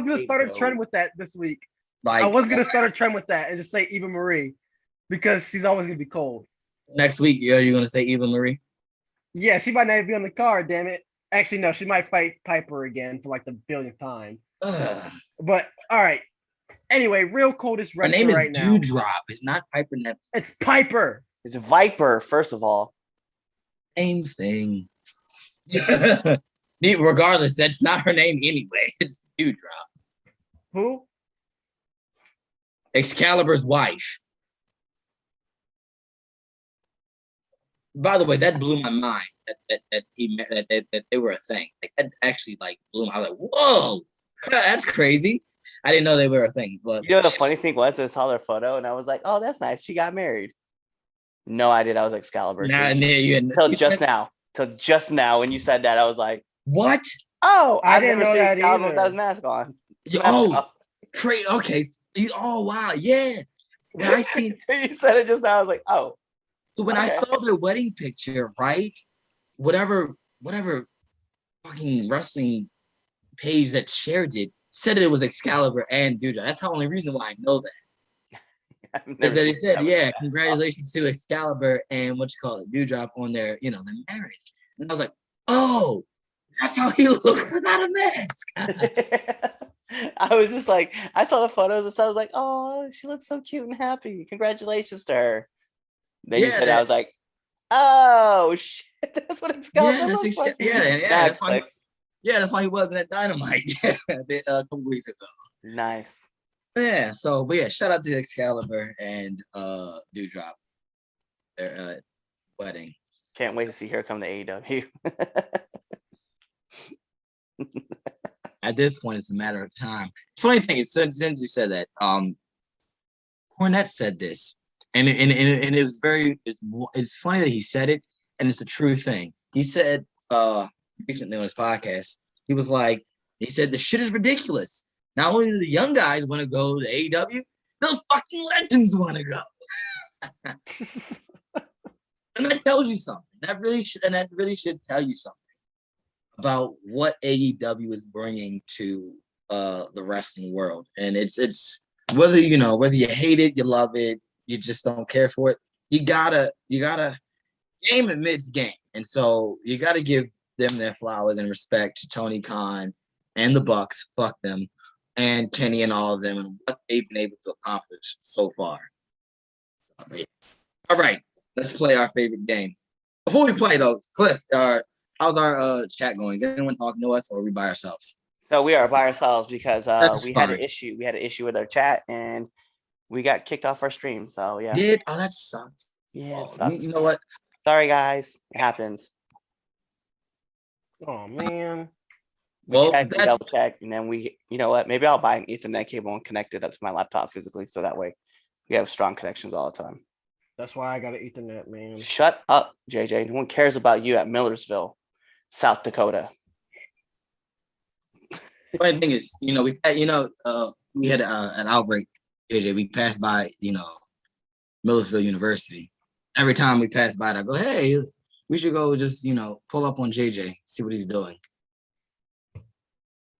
Speaker 5: gonna start a trend with that this week. I was gonna start a trend with that and just say Eva Marie because she's always gonna be cold.
Speaker 4: Next week, are you gonna say Eva Marie?
Speaker 5: Yeah, she might not even be on the card. Damn it! Actually, no, she might fight Piper again for like the billionth time. But all right. Anyway, real coldest wrestler
Speaker 4: her name is
Speaker 5: right now.
Speaker 4: Dewdrop. It's not Piper Neville.
Speaker 5: It's Piper.
Speaker 3: It's Viper, first of all.
Speaker 4: Same thing. Regardless, that's not her name anyway. It's Dewdrop.
Speaker 5: Who?
Speaker 4: Excalibur's wife. By the way, that blew my mind that they were a thing. Like that actually blew my. I was like, whoa, that's crazy. I didn't know they were a thing. But
Speaker 3: the funny thing was, I saw their photo and I was like, oh, that's nice. She got married. No, I did. I was Excalibur. Till just now, when you said that, I was like,
Speaker 4: what?
Speaker 3: Oh,
Speaker 5: I
Speaker 3: I've
Speaker 5: didn't
Speaker 3: never
Speaker 5: know
Speaker 3: seen
Speaker 5: that
Speaker 3: Excalibur
Speaker 5: either.
Speaker 3: without his mask on.
Speaker 4: Great. Okay. Oh wow, yeah. When I see
Speaker 3: you said it just now, I was like, oh.
Speaker 4: So when I saw their wedding picture, right? Whatever fucking wrestling page that shared it said it was Excalibur and Dewdrop. That's the only reason why I know that. Is that they said, yeah, congratulations to Excalibur and Dewdrop on their their marriage. And I was like, oh, that's how he looks without a mask.
Speaker 3: I was just like, I saw the photos and so I was like, oh, she looks so cute and happy. Congratulations to her. Then you said, I was like, oh shit, that's what Excalibur looks like.
Speaker 4: That's why he wasn't at Dynamite a couple weeks ago.
Speaker 3: Nice.
Speaker 4: Yeah. So, but yeah, shout out to Excalibur and Dewdrop, their wedding.
Speaker 3: Can't wait to see her come to AEW.
Speaker 4: At this point, it's a matter of time. Funny thing is, since you said that, Cornette said this, and it was it's funny that he said it, and it's a true thing. He said recently on his podcast, he said the shit is ridiculous. Not only do the young guys want to go to AEW, the fucking legends want to go. And that tells you something. That really should tell you something about what AEW is bringing to the wrestling world. And it's whether you hate it, you love it, you just don't care for it. You gotta game amidst game. And so you gotta give them their flowers and respect to Tony Khan and the Bucks, fuck them, and Kenny and all of them and what they've been able to accomplish so far. All right, let's play our favorite game. Before we play though, Cliff, how's our chat going? Is anyone talking to us or are we by ourselves?
Speaker 3: So we are by ourselves because we had an
Speaker 4: fine.
Speaker 3: issue. We had an issue with our chat and we got kicked off our stream. So yeah.
Speaker 4: Oh, that sucks.
Speaker 3: Yeah, it
Speaker 4: Oh,
Speaker 3: sucks.
Speaker 4: you know what?
Speaker 3: Sorry guys. It happens.
Speaker 5: Oh man.
Speaker 3: We double check, and then you know what? Maybe I'll buy an Ethernet cable and connect it up to my laptop physically, so that way we have strong connections all the time.
Speaker 5: That's why I got an Ethernet, man.
Speaker 3: Shut up, JJ. No one cares about you at Millersville, South Dakota.
Speaker 4: Funny thing is, we had an outbreak, JJ. We passed by, Millersville University. Every time we pass by it, I go, hey, we should go just, pull up on JJ, see what he's doing.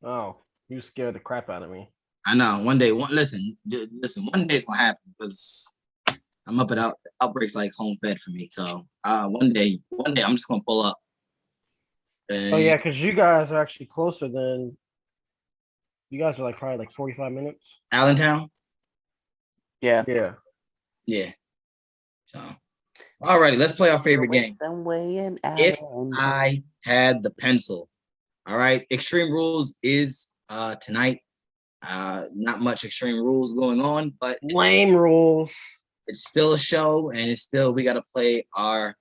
Speaker 5: Oh, you scared the crap out of me.
Speaker 4: I know. One day, one day it's gonna happen because I'm up at outbreaks like home fed for me. So one day I'm just gonna pull up.
Speaker 5: Oh yeah, because you guys are actually closer than. You guys are probably 45 minutes.
Speaker 4: Allentown.
Speaker 3: Yeah.
Speaker 4: Yeah. So, alrighty, let's play our favorite game. If I had the pencil. All right, Extreme Rules is tonight. Not much Extreme Rules going on, but
Speaker 5: lame rules.
Speaker 4: It's still a show, and we got to play our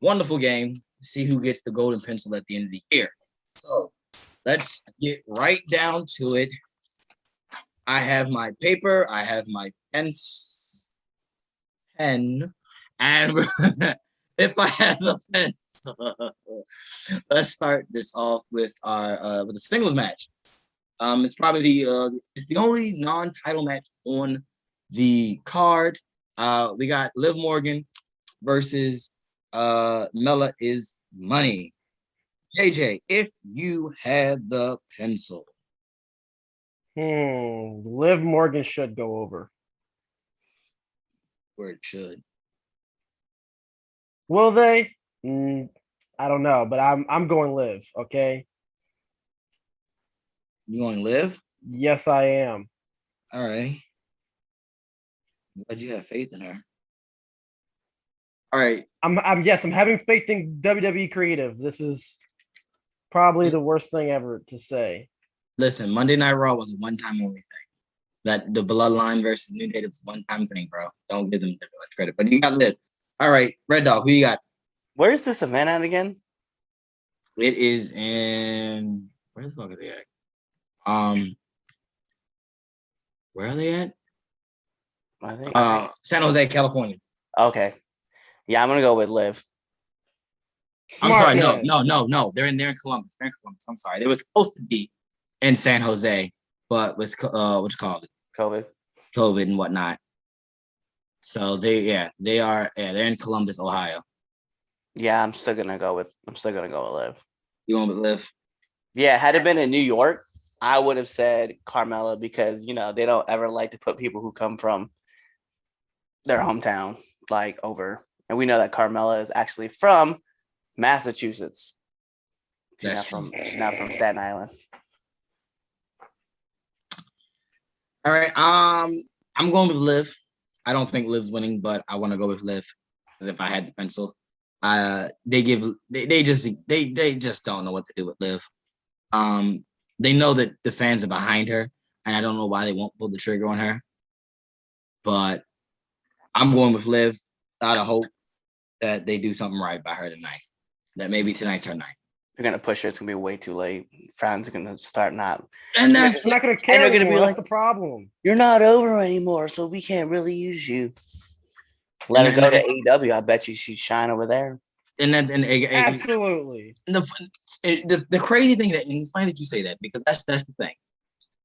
Speaker 4: wonderful game to see who gets the golden pencil at the end of the year. So let's get right down to it. I have my paper, I have my pen, and if I had the pencil. Let's start this off with our with a singles match. It's probably the only non-title match on the card. We got Liv Morgan versus Mela is Money. JJ, if you had the pencil.
Speaker 5: Liv Morgan should go over.
Speaker 4: Where it should.
Speaker 5: Will they? I don't know, but I'm going Liv. Okay.
Speaker 4: You going Liv?
Speaker 5: Yes, I am.
Speaker 4: All right. Glad you have faith in her. All right.
Speaker 5: I'm having faith in WWE creative. This is probably the worst thing ever to say.
Speaker 4: Listen, Monday Night Raw was a one-time only thing. That the Bloodline versus New Day was a one-time thing, bro. Don't give them much credit. But you got Liv. All right, Red Dog, who you got?
Speaker 3: Where is this event at again?
Speaker 4: It is in where the fuck are they at? Where are they at? San Jose, California.
Speaker 3: Okay. Yeah, I'm gonna go with Liv.
Speaker 4: I'm sorry, no. They're in Columbus. I'm sorry. They were supposed to be in San Jose, but with what you call it? COVID and whatnot. So they're in Columbus, Ohio.
Speaker 3: Yeah, I'm still gonna go with Liv.
Speaker 4: You going with Liv?
Speaker 3: Yeah, had it been in New York, I would have said Carmella because they don't ever like to put people who come from their hometown over. And we know that Carmella is actually from Massachusetts. She's not from Staten Island.
Speaker 4: All right. I'm going with Liv. I don't think Liv's winning, but I want to go with Liv as if I had the pencil. They just don't know what to do with Liv. They know that the fans are behind her, and I don't know why they won't pull the trigger on her. But I'm going with Liv out of hope. that they do something right by her tonight. That maybe tonight's her night.
Speaker 3: They're gonna push her. It's gonna be way too late. Fans are gonna start not.
Speaker 4: And that's
Speaker 5: They're not gonna care
Speaker 3: they're gonna
Speaker 5: anymore.
Speaker 3: be
Speaker 5: That's
Speaker 3: like-
Speaker 5: the problem.
Speaker 3: You're not over anymore, so we can't really use you. Let her go to AEW. I bet you she'd shine over there.
Speaker 5: Absolutely.
Speaker 4: The crazy thing that, and it's funny that you say that, because that's the thing.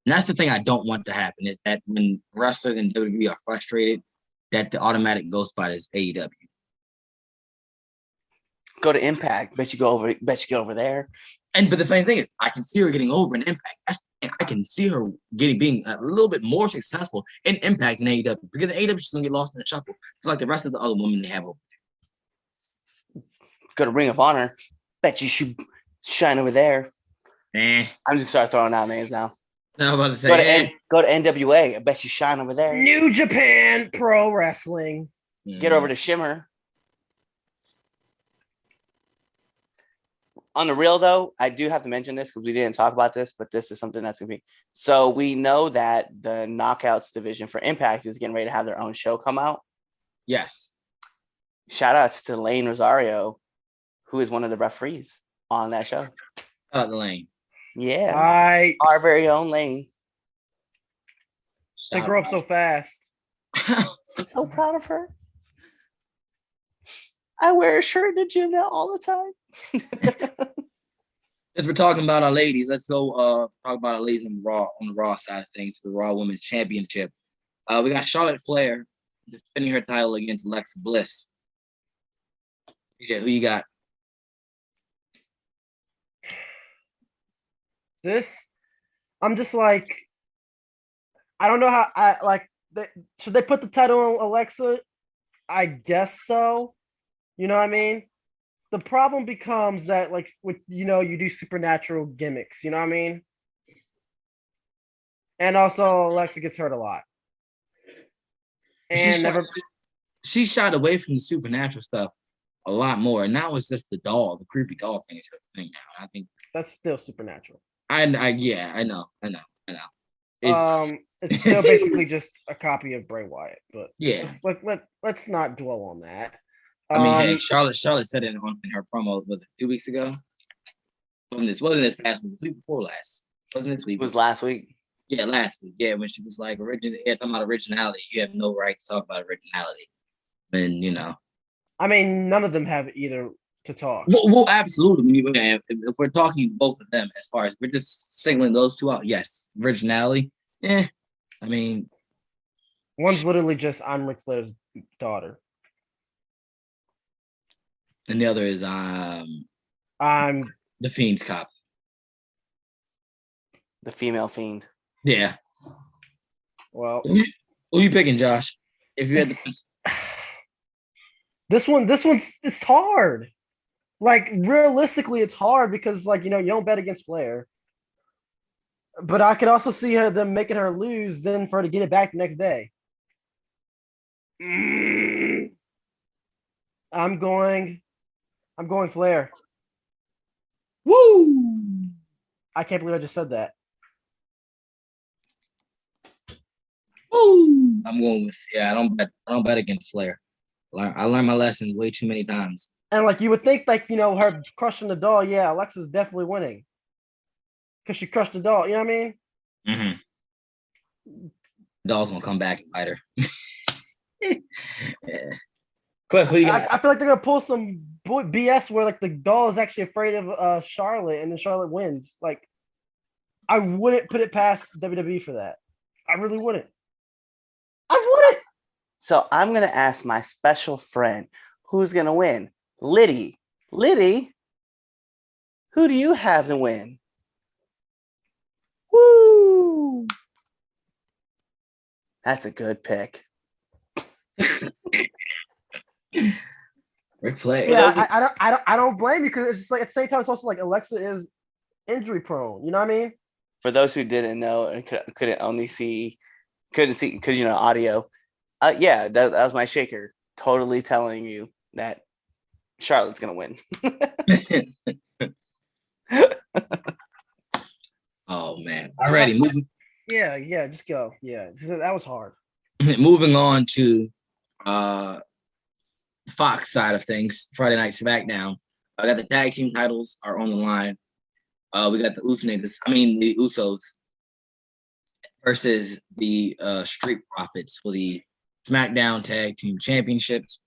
Speaker 4: And that's the thing I don't want to happen, is that when wrestlers in WWE are frustrated, that the automatic go spot is AEW.
Speaker 3: Go to Impact. Bet you go over there.
Speaker 4: But the funny thing is, I can see her getting over in Impact. I can see her being a little bit more successful in Impact than AEW, because in AEW she's gonna get lost in the shuffle. It's like the rest of the other women they have over.
Speaker 3: Go to Ring of Honor. Bet you should shine over there. I'm just gonna start throwing out names now.
Speaker 4: No, I'm about to say.
Speaker 3: Go to NWA. I bet you shine over there.
Speaker 5: New Japan Pro Wrestling.
Speaker 3: Get over to Shimmer. On the real, though, I do have to mention this because we didn't talk about this, but this is something that's going to be. So we know that the Knockouts division for Impact is getting ready to have their own show come out.
Speaker 4: Yes.
Speaker 3: Shout outs to Lane Rosario, who is one of the referees on that show.
Speaker 4: Shout out to Lane.
Speaker 3: Yeah. Our very own Lane.
Speaker 5: They grow up so fast.
Speaker 3: I'm so proud of her. I wear a shirt in the gym now all the time.
Speaker 4: As we're talking about our ladies, let's go talk about our ladies on the Raw side of things for the Raw Women's Championship. We got Charlotte Flair defending her title against Alexa Bliss. Yeah, who you got?
Speaker 5: I'm just like, I don't know how should they put the title on Alexa? I guess so. You know what I mean? The problem becomes that, like, with you do supernatural gimmicks. You know what I mean? And also, Alexa gets hurt a lot. And
Speaker 4: she shot away from the supernatural stuff a lot more. And now it's just the creepy doll thing is her thing now. I think
Speaker 5: that's still supernatural.
Speaker 4: I know.
Speaker 5: It's still basically just a copy of Bray Wyatt, but
Speaker 4: yeah,
Speaker 5: let's not dwell on that.
Speaker 4: I mean, hey, Charlotte said it in her promo. Was it 2 weeks ago? Wasn't this past week? The week before last? Wasn't this week?
Speaker 3: It was last week.
Speaker 4: Yeah, last week. Yeah, when she was like, talking about originality. You have no right to talk about originality. And
Speaker 5: I mean, none of them have either to talk.
Speaker 4: Well, absolutely. If we're talking both of them, as far as we're just singling those two out, yes, originality. I mean,
Speaker 5: one's literally just I'm Ric Flair's daughter.
Speaker 4: And the other is
Speaker 5: I'm
Speaker 4: the Fiend's cop.
Speaker 3: The female Fiend.
Speaker 4: Yeah.
Speaker 5: Well,
Speaker 4: who you picking, Josh? If you had
Speaker 5: this one's it's hard. Like, realistically, it's hard because, like, you don't bet against Flair. But I could also see them making her lose, then for her to get it back the next day. I'm going Flair. Woo! I can't believe I just said that.
Speaker 4: Woo! I'm going with I don't bet against Flair. I learned my lessons way too many times.
Speaker 5: And like you would think, like, her crushing the doll, yeah, Alexa's definitely winning. Because she crushed the doll, you know what I mean?
Speaker 4: Mm-hmm. Doll's gonna come back and bite her. Yeah. Cliff, who you got?
Speaker 5: I feel like they're gonna pull some BS where, like, the doll is actually afraid of Charlotte and then Charlotte wins. Like, I wouldn't put it past WWE for that. I really wouldn't. I just wouldn't.
Speaker 3: So I'm gonna ask my special friend who's gonna win. Liddy, who do you have to win? Woo! That's a good pick.
Speaker 4: Ric Flair.
Speaker 5: Yeah, I don't blame you, because it's just like at the same time it's also like Alexa is injury prone. You know what I mean?
Speaker 3: For those who didn't know and couldn't see because audio. Yeah, that was my shaker. Totally telling you that Charlotte's gonna win.
Speaker 4: Oh man! Alrighty, moving.
Speaker 5: Yeah, just go. Yeah, that was hard.
Speaker 4: Moving on to Fox side of things, Friday Night SmackDown. I got the tag team titles are on the line. We got the the Usos versus the Street Profits for the SmackDown Tag Team Championships.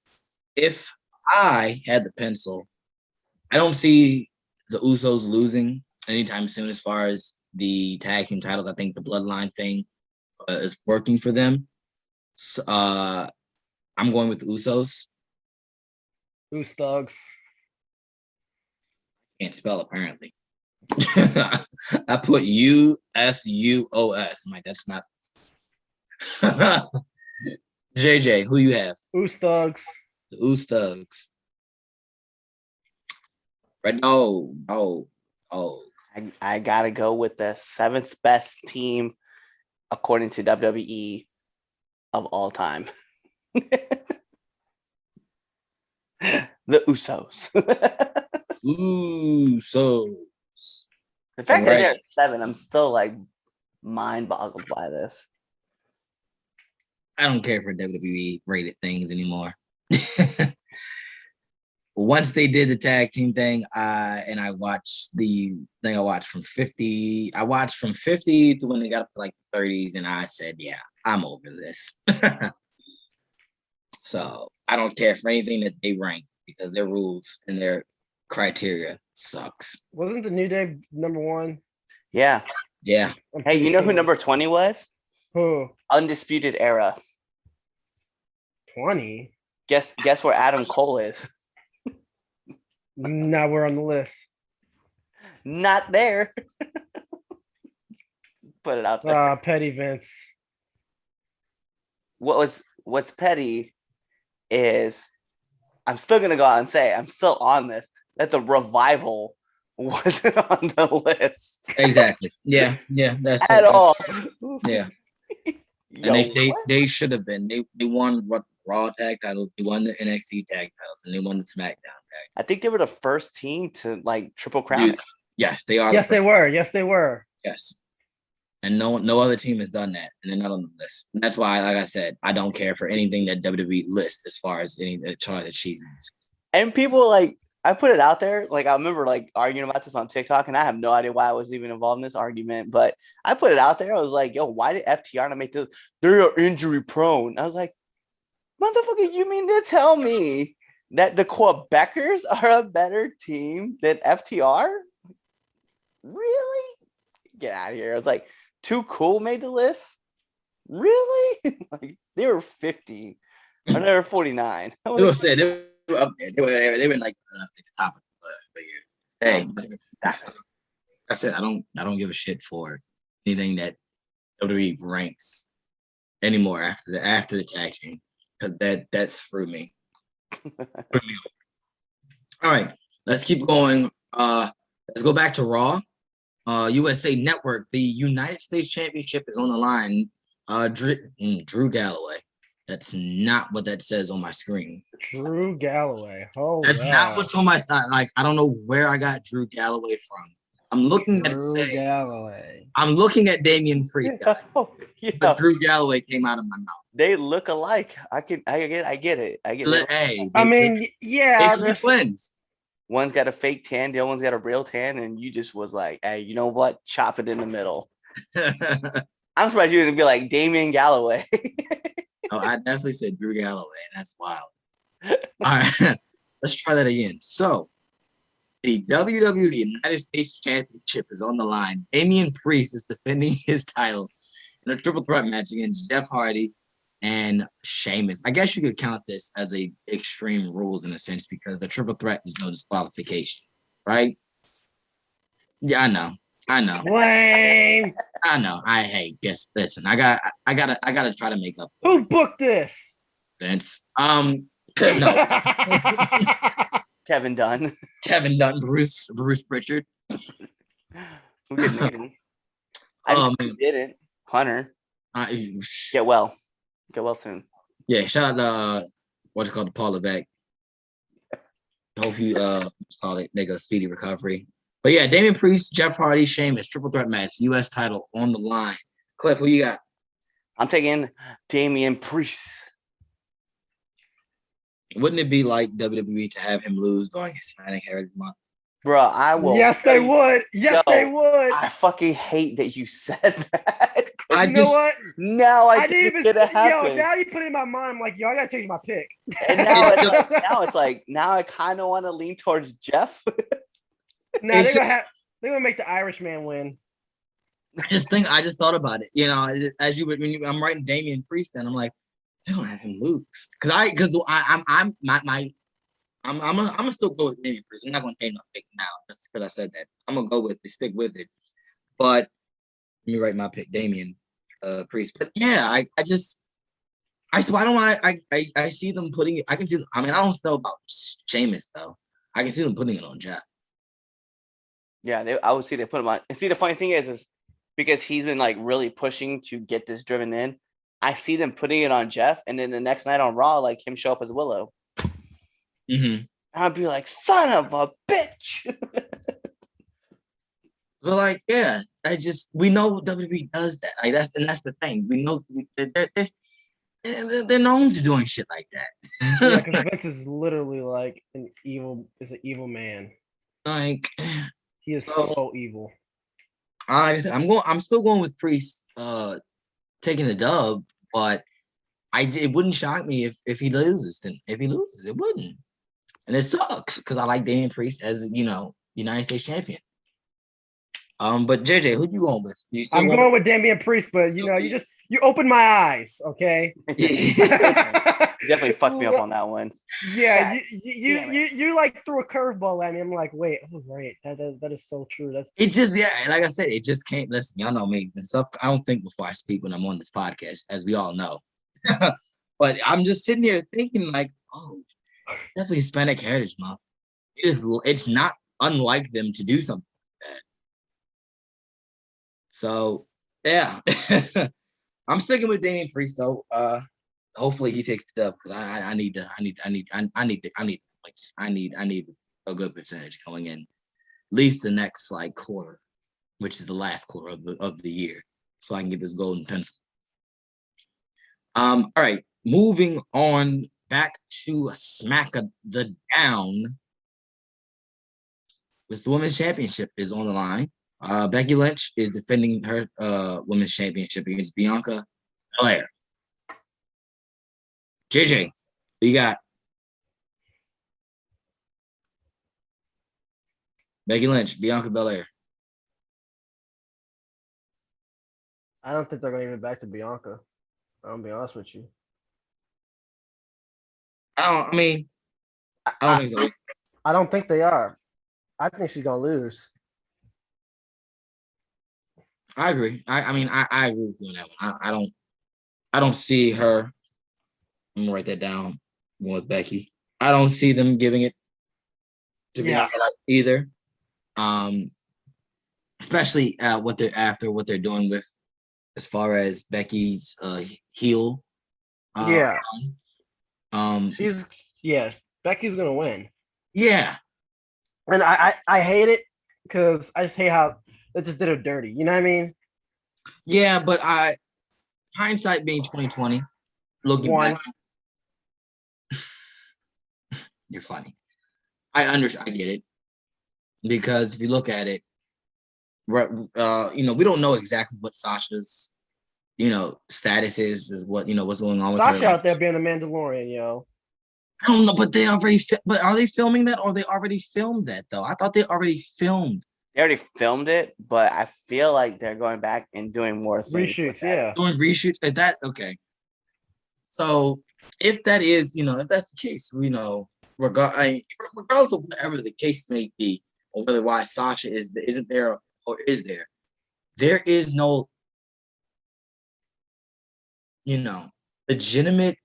Speaker 4: If I had the pencil, I don't see the Usos losing anytime soon as far as the tag team titles. I think the Bloodline thing is working for them. So, I'm going with the Usos.
Speaker 5: Who's thugs?
Speaker 4: Can't spell apparently. I put USUOS. I'm like, that's not. JJ, who you have?
Speaker 5: Who's thugs?
Speaker 4: The Oos Thugs. Right? Oh.
Speaker 3: I gotta go with the 7th best team according to WWE of all time. The Usos.
Speaker 4: Usos.
Speaker 3: The fact that they're at 7, I'm still like mind boggled by this.
Speaker 4: I don't care for WWE rated things anymore. Once they did the tag team thing, I watched the thing. I watched from 50 to when they got up to like the 30s, and I said, yeah, I'm over this. So I don't care for anything that they rank because their rules and their criteria sucks.
Speaker 5: Wasn't the New Day number 1?
Speaker 3: Yeah.
Speaker 4: Yeah.
Speaker 3: Hey, you know who number 20 was?
Speaker 5: Who?
Speaker 3: Undisputed Era.
Speaker 5: 20?
Speaker 3: Guess where Adam Cole is?
Speaker 5: Now we're on the list.
Speaker 3: Not there. Put it out there.
Speaker 5: Petty Vince.
Speaker 3: What's petty is I'm still gonna go out and say I'm still on this, that the Revival wasn't on the list.
Speaker 4: Exactly. Yeah. That's
Speaker 3: At all.
Speaker 4: Yeah.
Speaker 3: Yo,
Speaker 4: And they should have been. They won Raw tag titles, they won the NXT tag titles, and they won the SmackDown tag.
Speaker 3: I think they were the first team to like triple crown.
Speaker 4: Yes, they are.
Speaker 5: Yes, they were. Yes, they were.
Speaker 4: Yes. And no other team has done that, and they're not on the list. And that's why, like I said, I don't care for anything that WWE lists as far as any chart that she's used.
Speaker 3: And people like, I put it out there. Like I remember like arguing about this on TikTok, and I have no idea why I was even involved in this argument. But I put it out there. I was like, "Yo, why did FTR not make this? They're injury prone." I was like, "Motherfucker, you mean to tell me that the Quebecers are a better team than FTR? Really? Get out of here!" I was like, "Too Cool made the list? Really? Like they were 50, or they were 49."
Speaker 4: They were said they were up there. They were like at the top of the hey, I said I don't give a shit for anything that WWE ranks anymore after the tag team, because that threw me. All right, let's keep going. Let's go back to Raw. USA Network, the United States Championship is on the line. Drew Galloway. That's not what that says on my screen.
Speaker 5: Drew Galloway. Oh,
Speaker 4: that's not what's on my like. I don't know where I got Drew Galloway from. I'm looking at
Speaker 5: Galloway.
Speaker 4: I'm looking at Damian Priest, guys.
Speaker 3: Yeah.
Speaker 4: But Drew Galloway came out of my mouth.
Speaker 3: They look alike. I get it.
Speaker 4: Hey,
Speaker 5: yeah.
Speaker 4: they twins.
Speaker 3: One's got a fake tan, the other one's got a real tan, and you just was like, "Hey, you know what? Chop it in the middle." I'm surprised you didn't be like Damian Galloway.
Speaker 4: Oh, I definitely said Drew Galloway, and that's wild. All right, let's try that again. So, the WWE United States Championship is on the line. Damian Priest is defending his title in a triple threat match against Jeff Hardy and Sheamus. I guess you could count this as a Extreme Rules in a sense, because the triple threat is no disqualification, right? Yeah, I know.
Speaker 5: Lame.
Speaker 4: I know. Listen, I gotta try to make up for
Speaker 5: Who booked this?
Speaker 4: Vince. No.
Speaker 3: Kevin Dunn.
Speaker 4: Bruce Pritchard.
Speaker 3: Who didn't need him? Who didn't. Hunter. Get well soon.
Speaker 4: Yeah, shout out to what's it called, Paul Levesque. Hope you make a speedy recovery. But yeah, Damian Priest, Jeff Hardy, Sheamus, triple threat match, U.S. title on the line. Cliff, who you got?
Speaker 3: I'm taking Damian Priest.
Speaker 4: Wouldn't it be like WWE to have him lose during Hispanic Heritage Month?
Speaker 3: Bro, I will.
Speaker 5: Yes, they would. Yes,
Speaker 3: Yo,
Speaker 5: they would.
Speaker 3: I fucking hate that you said that.
Speaker 4: I
Speaker 5: You know
Speaker 4: just
Speaker 5: what?
Speaker 3: Now I
Speaker 5: didn't
Speaker 3: think
Speaker 5: even.
Speaker 3: it's gonna happen.
Speaker 5: Yo, now you put it in my mind. I'm like, yo, I gotta change my pick.
Speaker 3: And now it's like now I kind of want to lean towards Jeff.
Speaker 5: Nah,
Speaker 4: It's
Speaker 5: they're gonna make the Irishman win.
Speaker 4: I just thought about it. As you when I'm writing Damian Priest, and I'm like, they're gonna have him lose I'm gonna still go with Damian Priest. I'm not gonna change my pick now just because I said that. I'm gonna go with it, stick with it. But let me write my pick, Damian Priest. But yeah, I see them putting it. I can see. I mean, I don't know about Sheamus though. I can see them putting it on Jeff.
Speaker 3: Yeah, I would see they put him on. And see, the funny thing is because he's been like really pushing to get this driven in. I see them putting it on Jeff, and then the next night on Raw, like him show up as Willow.
Speaker 4: Mm-hmm.
Speaker 3: I'd be like, son of a bitch.
Speaker 4: But like, yeah, we know WWE does that. Like that's the thing. We know they're known to doing shit like that.
Speaker 5: Yeah, because Vince is literally like an evil man.
Speaker 4: Like
Speaker 5: He is so evil.
Speaker 4: Like I said, I'm still going with Priest taking the dub, but it wouldn't shock me if he loses. Then if he loses, it wouldn't, and it sucks because I like Damian Priest as United States champion. But JJ, who you going with?
Speaker 5: I'm going with Damian Priest, but you opened my eyes, okay?
Speaker 3: Definitely fucked me up on that one.
Speaker 5: Yeah, you like threw a curveball at me. I'm like, wait, oh right, that is so true.
Speaker 4: Like I said, it just can't listen. Y'all know me. And stuff. I don't think before I speak when I'm on this podcast, as we all know. But I'm just sitting here thinking, like, oh, definitely Hispanic Heritage Month. It's not unlike them to do something like that. So yeah, I'm sticking with Damian Priest though. Hopefully he takes the dub because I need a good percentage going in, at least the next like quarter, which is the last quarter of the year, so I can get this golden pencil. All right, moving on back to Smack the Down. The Women's Championship is on the line. Becky Lynch is defending her Women's Championship against Bianca Belair. JJ, who you got? Becky Lynch, Bianca Belair.
Speaker 5: I don't think they're going to give it back to Bianca. I'm going to be honest with you.
Speaker 4: I don't think so.
Speaker 5: I don't think they are. I think she's going to lose.
Speaker 4: I agree. I agree with you on that one. I don't see her. I'm gonna write that down. I'm going with Becky. I don't see them giving it to Bianca either. Especially what they're doing with as far as Becky's heel.
Speaker 5: Becky's gonna win.
Speaker 4: Yeah.
Speaker 5: And I hate it because I just hate how they just did her dirty. You know what I mean?
Speaker 4: Yeah, but hindsight being 2020, looking back, you're funny. I get it because if you look at it, we don't know exactly what Sasha's, status is what what's going on with
Speaker 5: Sasha
Speaker 4: her.
Speaker 5: out there being a Mandalorian, yo.
Speaker 4: I don't know, but but are they filming that or they already filmed that though? I thought they already filmed.
Speaker 3: They already filmed it, but I feel like they're going back and doing more things.
Speaker 5: Reshoots, yeah.
Speaker 4: Doing reshoots at that, okay. So if that is, if that's the case, regardless of whatever the case may be, or whether why Sasha isn't there or is there is no, legitimate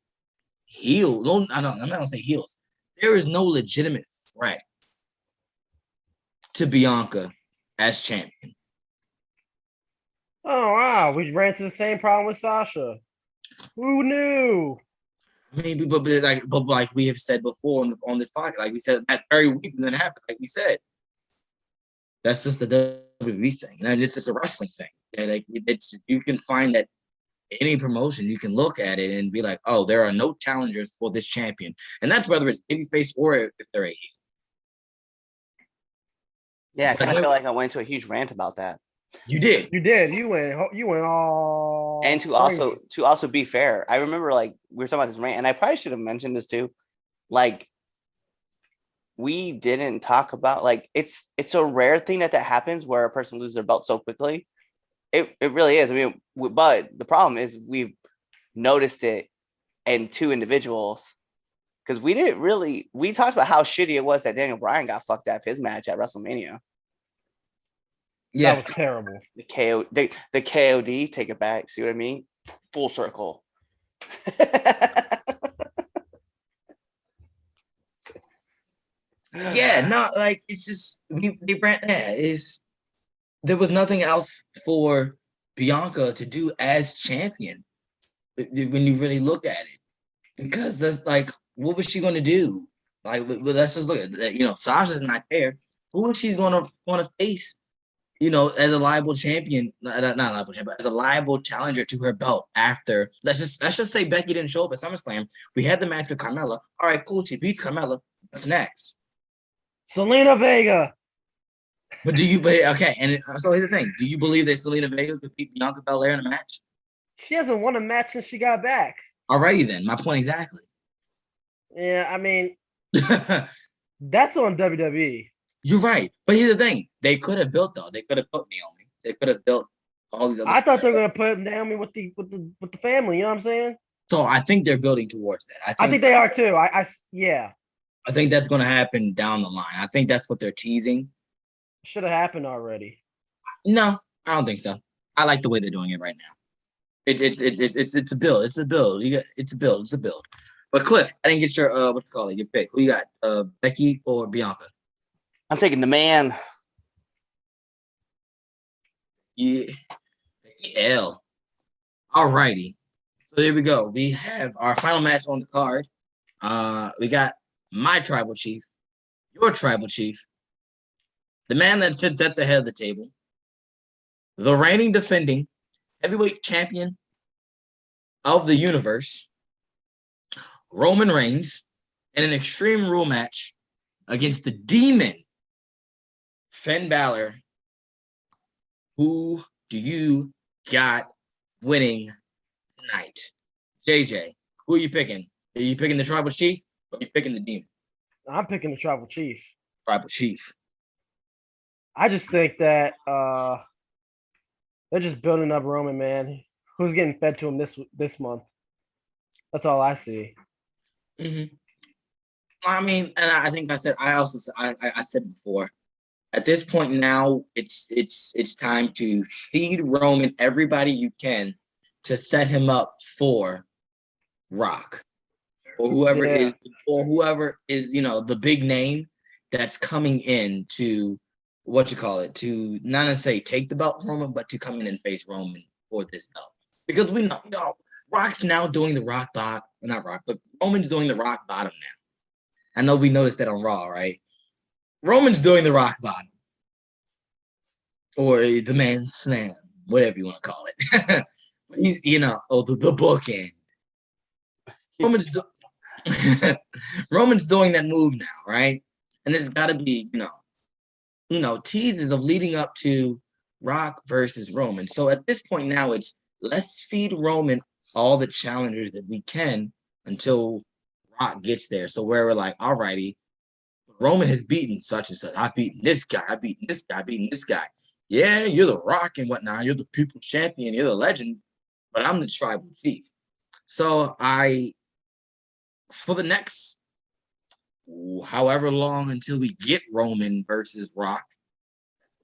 Speaker 4: heel. No, I'm not gonna say heels. There is no legitimate threat to Bianca as champion.
Speaker 5: Oh wow, we ran into the same problem with Sasha. Who knew?
Speaker 4: Maybe, but like we have said before on this podcast, like we said that very week when it happened, like we said, that's just the WWE thing, and it's just a wrestling thing. And like you can find that any promotion, you can look at it and be like, oh, there are no challengers for this champion. And that's whether it's babyface or if they're a heel.
Speaker 3: Yeah, I kind of feel like I went into a huge rant about that.
Speaker 4: You did.
Speaker 5: You did. You went all.
Speaker 3: And to also be fair, I remember like we were talking about this rant, and I probably should have mentioned this too. Like, we didn't talk about like it's a rare thing that happens where a person loses their belt so quickly. It really is. I mean, but the problem is we've noticed it in two individuals because we talked about how shitty it was that Daniel Bryan got fucked up his match at WrestleMania.
Speaker 4: Yeah,
Speaker 5: that was terrible.
Speaker 3: The KOD, take it back. See what I mean? Full circle.
Speaker 4: Yeah, not like it's just they ran that is there was nothing else for Bianca to do as champion when you really look at it, because that's like, what was she going to do? Like, let's just look at that. You know, Sasha's not there. Who is she going to face? You know, as a liable champion, not liable champion, but as a liable challenger to her belt after. Let's just say Becky didn't show up at SummerSlam. We had the match with Carmella. All right, cool. She beats Carmella. What's next?
Speaker 5: Selena Vega.
Speaker 4: But okay, and so here's the thing: do you believe that Selena Vega could beat Bianca Belair in a match?
Speaker 5: She hasn't won a match since she got back.
Speaker 4: Alrighty, then. My point exactly.
Speaker 5: Yeah, I mean, that's on WWE.
Speaker 4: You're right, but here's the thing: they could have built Naomi. They could have built all these other.
Speaker 5: I thought they were gonna put Naomi with the family. You know what I'm saying?
Speaker 4: So I think they're building towards that.
Speaker 5: I think they are too. Yeah.
Speaker 4: I think that's going to happen down the line. I think that's what they're teasing.
Speaker 5: Should have happened already.
Speaker 4: No, I don't think so. I like the way they're doing it right now. It's a build. It's a build. It's a build. But Cliff, I didn't get your your pick. Who you got? Becky or Bianca?
Speaker 3: I'm taking the man.
Speaker 4: Yeah. L. All righty. So there we go. We have our final match on the card. We got my tribal chief, your tribal chief, the man that sits at the head of the table, the reigning defending heavyweight champion of the universe, Roman Reigns, in an Extreme Rule match against the demon, Finn Balor. Who do you got winning tonight? JJ, who are you picking? Are you picking the tribal chief or are you picking the demon?
Speaker 5: I'm picking the tribal chief.
Speaker 4: Tribal chief.
Speaker 5: I just think that they're just building up Roman, man. Who's getting fed to him this month? That's all I see.
Speaker 4: Mm-hmm. I mean, and I think I said before. At this point now, it's time to feed Roman everybody you can to set him up for Rock or whoever is the big name that's coming in to to not necessarily take the belt from Roman, but to come in and face Roman for this belt. Because we know, Rock's now doing the rock bottom, not Rock, but Roman's doing the rock bottom now. I know we noticed that on Raw, right? Roman's doing the rock bottom. Or the man slam, whatever you want to call it. He's, the bookend. Roman's doing that move now, right? And there's got to be, teases of leading up to Rock versus Roman. So at this point now, it's let's feed Roman all the challengers that we can until Rock gets there. So where we're like, all righty, Roman has beaten such and such. I've beaten this guy. I've beaten this guy. I've beaten this guy. Yeah, you're the Rock and whatnot. You're the people's champion. You're the legend. But I'm the tribal chief. So for the next however long until we get Roman versus Rock,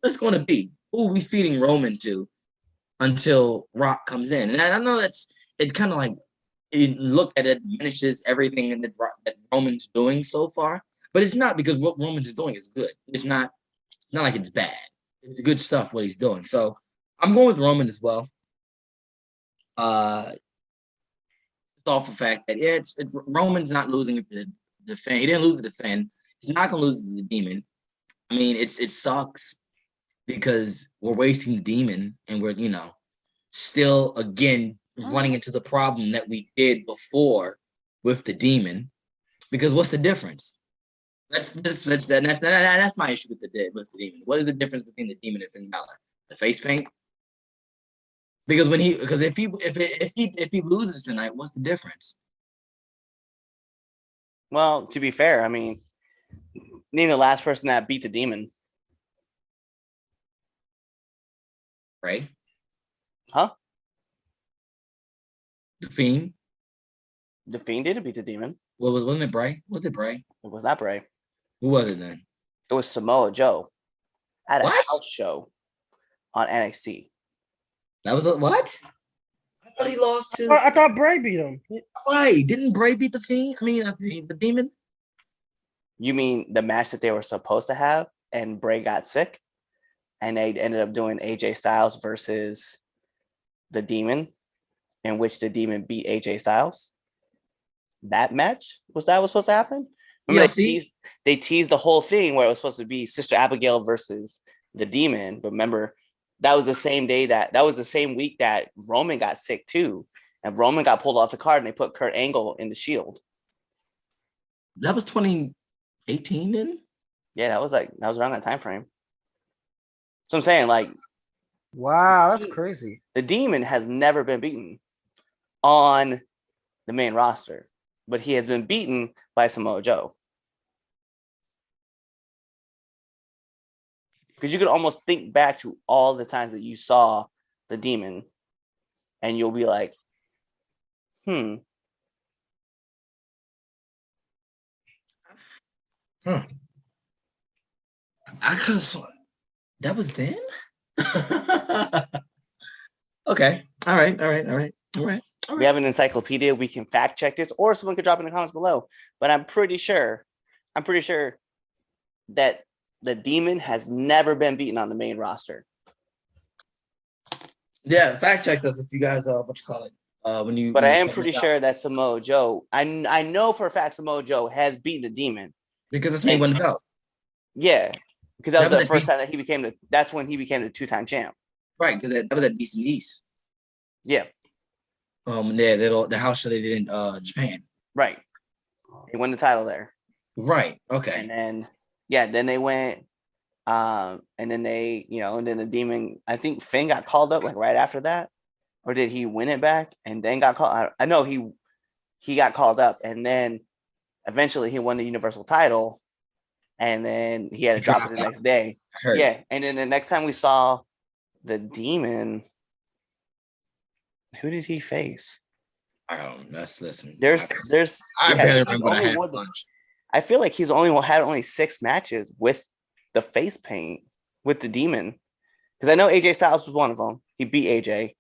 Speaker 4: what's going to be? Who are we feeding Roman to until Rock comes in? And I know it's kind of like, you look at it, diminishes everything that Roman's doing so far. But it's not, because what Roman's doing is good. It's not like it's bad. It's good stuff what he's doing. So I'm going with Roman as well. It's off the fact that Roman's not losing the defend. He didn't lose the defend. He's not gonna lose to the demon. I mean, it sucks because we're wasting the demon and we're still again running into the problem that we did before with the demon. Because what's the difference? That's my issue with the demon. What is the difference between the demon and Finn Balor? The face paint. Because if he loses tonight, what's the difference?
Speaker 3: Well, to be fair, I mean, name the last person that beat the demon.
Speaker 4: Bray?
Speaker 3: Huh?
Speaker 4: The Fiend?
Speaker 3: The Fiend didn't beat the demon.
Speaker 4: Well, wasn't it Bray? Was it Bray?
Speaker 3: It was not Bray.
Speaker 4: Who was it then?
Speaker 3: It was Samoa Joe at a
Speaker 4: What?
Speaker 3: house show on NXT.
Speaker 4: That was what? I thought he lost to.
Speaker 5: I thought Bray beat him.
Speaker 4: Right? Didn't Bray beat the Fiend? I mean, the demon.
Speaker 3: You mean the match that they were supposed to have, and Bray got sick, and they ended up doing AJ Styles versus the Demon, in which the Demon beat AJ Styles. That match was supposed to happen. Remember, they teased the whole thing where it was supposed to be Sister Abigail versus the Demon. But remember, that was the same day that was the same week that Roman got sick too, and Roman got pulled off the card, and they put Kurt Angle in the Shield.
Speaker 4: That was 2018 then?
Speaker 3: Yeah, that was around that time frame. So I'm saying, like,
Speaker 5: wow, that's crazy.
Speaker 3: The Demon has never been beaten on the main roster, but he has been beaten by Samoa Joe. Because you could almost think back to all the times that you saw the Demon, and you'll be like,
Speaker 4: Huh. I could have sworn that was them. Okay. All right.
Speaker 3: We have an encyclopedia. We can fact check this, or someone could drop in the comments below. But I'm pretty sure that the Demon has never been beaten on the main roster.
Speaker 4: Yeah, fact check this if you guys when you.
Speaker 3: But I am pretty sure that Samoa Joe. I know for a fact Samoa Joe has beaten the Demon
Speaker 4: because it's me won the belt.
Speaker 3: Yeah, because that was the first time that he became that's when he became the 2-time champ.
Speaker 4: Right, because that was at Beast in the East.
Speaker 3: Yeah.
Speaker 4: The house show they did in Japan.
Speaker 3: Right. He won the title there.
Speaker 4: Right. Okay.
Speaker 3: And then then they went and then they, and then the Demon, I think Finn got called up like right after that. Or did he win it back and then got called? I know he got called up, and then eventually he won the Universal title, and then he had to drop it the next day. Yeah, and then the next time we saw the Demon, who did he face?
Speaker 4: I don't know. Let's listen.
Speaker 3: I feel like he's had 6 matches with the face paint with the Demon, because I know AJ Styles was one of them. He beat AJ.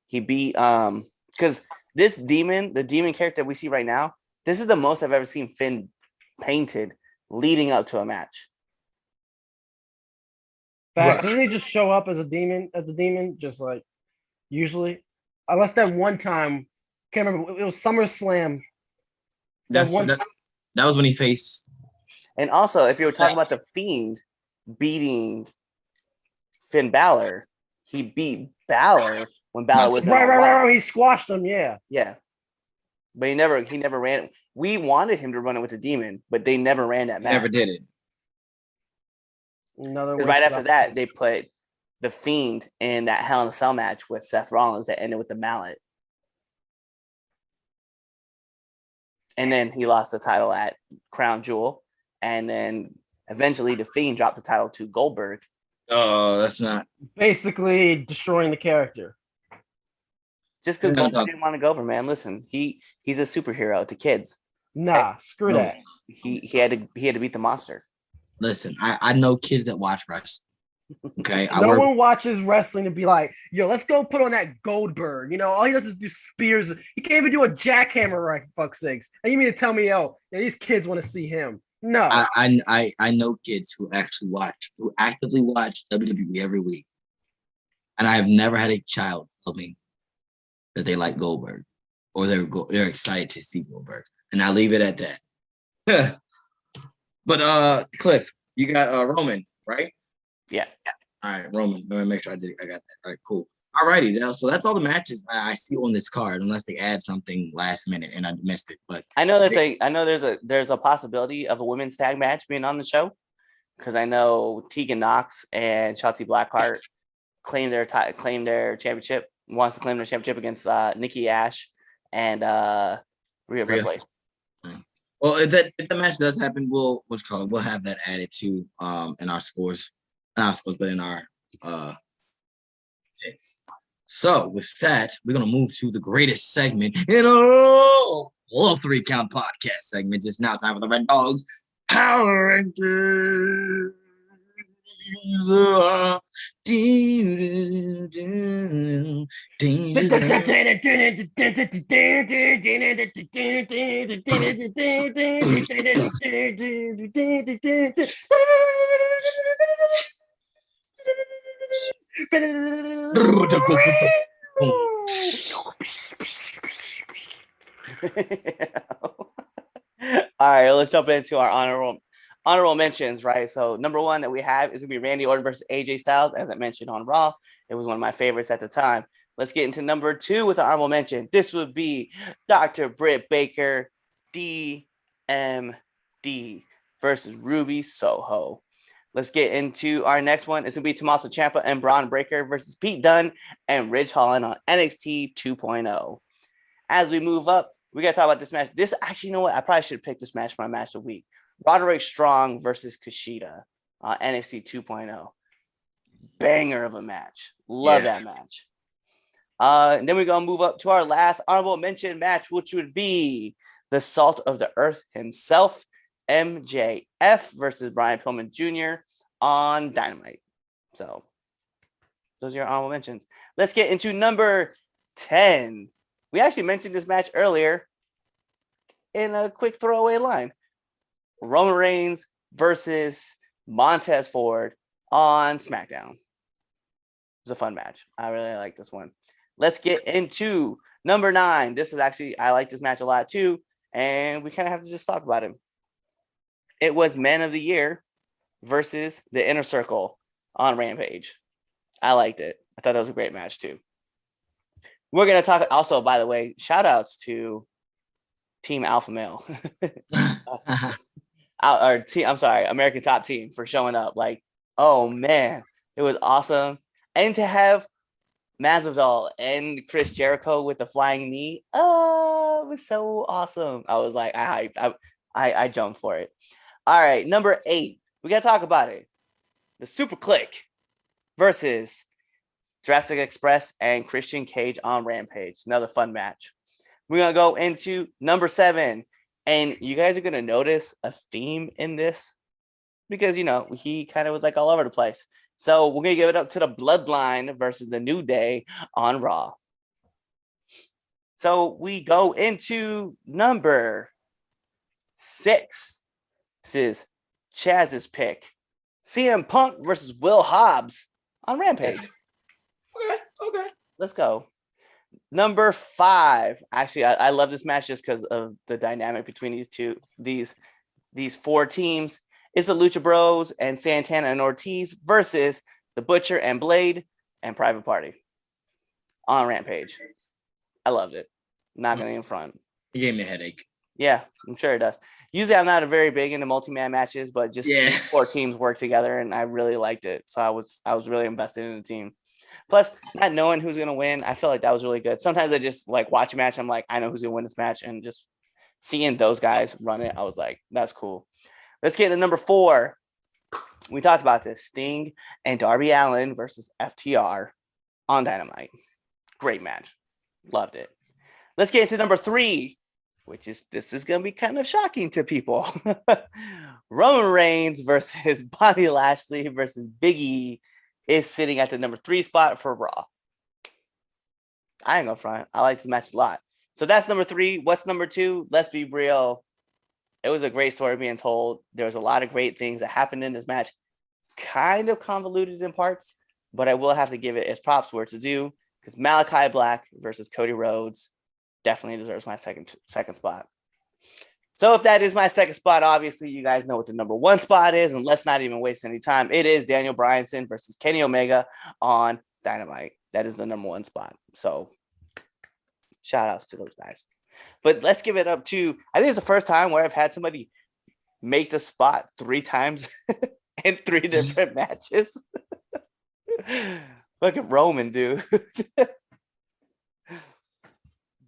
Speaker 3: He beat because the demon character we see right now, this is the most I've ever seen Finn painted leading up to a match.
Speaker 5: Right. Doesn't he just show up as a demon, just like usually? Unless that one time, can't remember, it was SummerSlam.
Speaker 4: That was when he faced.
Speaker 3: And also, if you were talking about the Fiend beating Finn Balor, he beat Balor when Balor was
Speaker 5: right. He squashed him, yeah.
Speaker 3: But he never ran. We wanted him to run it with the Demon, but they never ran that match.
Speaker 4: Never did it.
Speaker 3: Right after that, they put the Fiend in that Hell in a Cell match with Seth Rollins that ended with the mallet, and then he lost the title at Crown Jewel, and then eventually the Fiend dropped the title to Goldberg.
Speaker 4: Oh, that's not
Speaker 5: basically destroying the character.
Speaker 3: Just because Goldberg didn't want to go over, man. Listen, he's a superhero to kids.
Speaker 5: Nah, screw that.
Speaker 3: He had to beat the monster.
Speaker 4: Listen, I know kids that watch wrestling. Okay,
Speaker 5: no one watches wrestling to be like, yo, let's go put on that Goldberg. All he does is do spears. He can't even do a jackhammer, right? For fuck's sakes. And you mean to tell me, these kids want to see him? No.
Speaker 4: I know kids who actively watch WWE every week, and I have never had a child tell me that they like Goldberg or they're excited to see Goldberg, and I leave it at that. But Cliff, you got Roman, right?
Speaker 3: Yeah.
Speaker 4: All right, Roman. Let me make sure I got that. All right, cool. Alrighty, so that's all the matches I see on this card, unless they add something last minute and I missed it. But
Speaker 3: I know there's a possibility of a women's tag match being on the show because I know Tegan Knox and Shotzi Blackheart claim their championship. Wants to claim their championship against Nikki Ash and Rhea Ripley.
Speaker 4: Well, if the match does happen, we'll have that added to in our scores, not our scores, but in our picks. So with that, we're gonna move to the greatest segment in all 3 Count podcast segments. It's now time for the Red Dogs Power Rankings.
Speaker 3: All right, let's jump into our honorable mentions, right? So number 1 that we have is gonna be Randy Orton versus AJ Styles, as I mentioned on Raw. It was one of my favorites at the time. Let's get into number 2 with an honorable mention. This would be Dr. Britt Baker, DMD versus Ruby Soho. Let's get into our next one. It's gonna be Tommaso Ciampa and Braun Breaker versus Pete Dunne and Ridge Holland on NXT 2.0. As we move up, we gotta talk about this match. This actually, you know what? I probably should pick this match for my match of the week. Roderick Strong versus Kushida on NXT 2.0. Banger of a match. Love that match. And then we're gonna move up to our last honorable mention match, which would be the Salt of the Earth himself, MJF versus Brian Pillman Jr. on Dynamite. So those are your honorable mentions. Let's get into number 10. We actually mentioned this match earlier in a quick throwaway line. Roman Reigns versus Montez Ford on SmackDown. It was a fun match. I really like this one. Let's get into number 9. This is actually, I like this match a lot too, and we kind of have to just talk about it. It was Man of the Year versus the Inner Circle on Rampage. I liked it. I thought that was a great match too. We're going to talk also, by the way, shout outs to Team Alpha Male. American Top Team for showing up. Like, oh man, it was awesome. And to have Masvidal and Chris Jericho with the flying knee, it was so awesome. I was like, I jumped for it. All right, number 8, we gotta talk about it. The Super Click versus Jurassic Express and Christian Cage on Rampage. Another fun match. We're gonna go into number 7. And you guys are going to notice a theme in this because, you know, he kind of was like all over the place. So we're going to give it up to the Bloodline versus the New Day on Raw. So we go into number 6. This is Chaz's pick. CM Punk versus Will Hobbs on Rampage.
Speaker 4: Okay.
Speaker 3: Let's go. Number 5. Actually, I love this match just because of the dynamic between these 4 teams. Is the Lucha Bros and Santana and Ortiz versus the Butcher and Blade and Private Party on Rampage. I loved it. Not gonna in front.
Speaker 4: It gave me a headache.
Speaker 3: Yeah, I'm sure it does. Usually, I'm not a very big into multi-man matches, but just 4 teams work together, and I really liked it. So I was really invested in the team. Plus, not knowing who's going to win, I feel like that was really good. Sometimes I just like watch a match. I'm like, I know who's going to win this match. And just seeing those guys run it, I was like, that's cool. Let's get to number 4. We talked about this. Sting and Darby Allin versus FTR on Dynamite. Great match. Loved it. Let's get into number 3, which is, this is going to be kind of shocking to people. Roman Reigns versus Bobby Lashley versus Big E is sitting at the number 3 spot for Raw. I ain't gonna front. I like this match a lot. So that's number 3. What's number 2? Let's be real. It was a great story being told. There was a lot of great things that happened in this match. Kind of convoluted in parts, but I will have to give it its props where it's due because Malachi Black versus Cody Rhodes definitely deserves my second spot. So if that is my second spot, obviously you guys know what the number 1 spot is, and let's not even waste any time. It is Daniel Bryanson versus Kenny Omega on Dynamite. that is the number one spot. So shout outs to those guys. But let's give it up to, I think it's the first time where I've had somebody make the spot 3 times in 3 different matches. Fucking Roman, dude.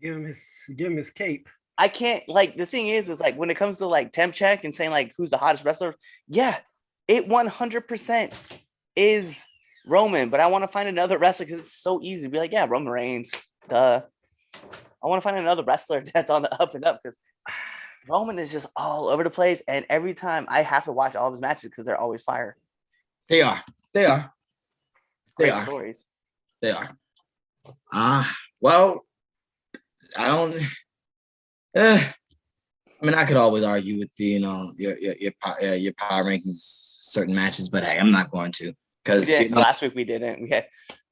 Speaker 5: Give him his cape.
Speaker 3: I can't, like, the thing is like when it comes to like temp check and saying like who's the hottest wrestler, yeah, it 100% is Roman, but I want to find another wrestler because it's so easy to be like, yeah, Roman Reigns. Duh. I want to find another wrestler that's on the up and up because Roman is just all over the place, and every time I have to watch all of his matches because they're always fire.
Speaker 4: They are.
Speaker 3: Great stories.
Speaker 4: They are. Well, I don't. I mean, I could always argue with your power rankings certain matches, but hey, I'm not going to because
Speaker 3: last week we didn't. We had,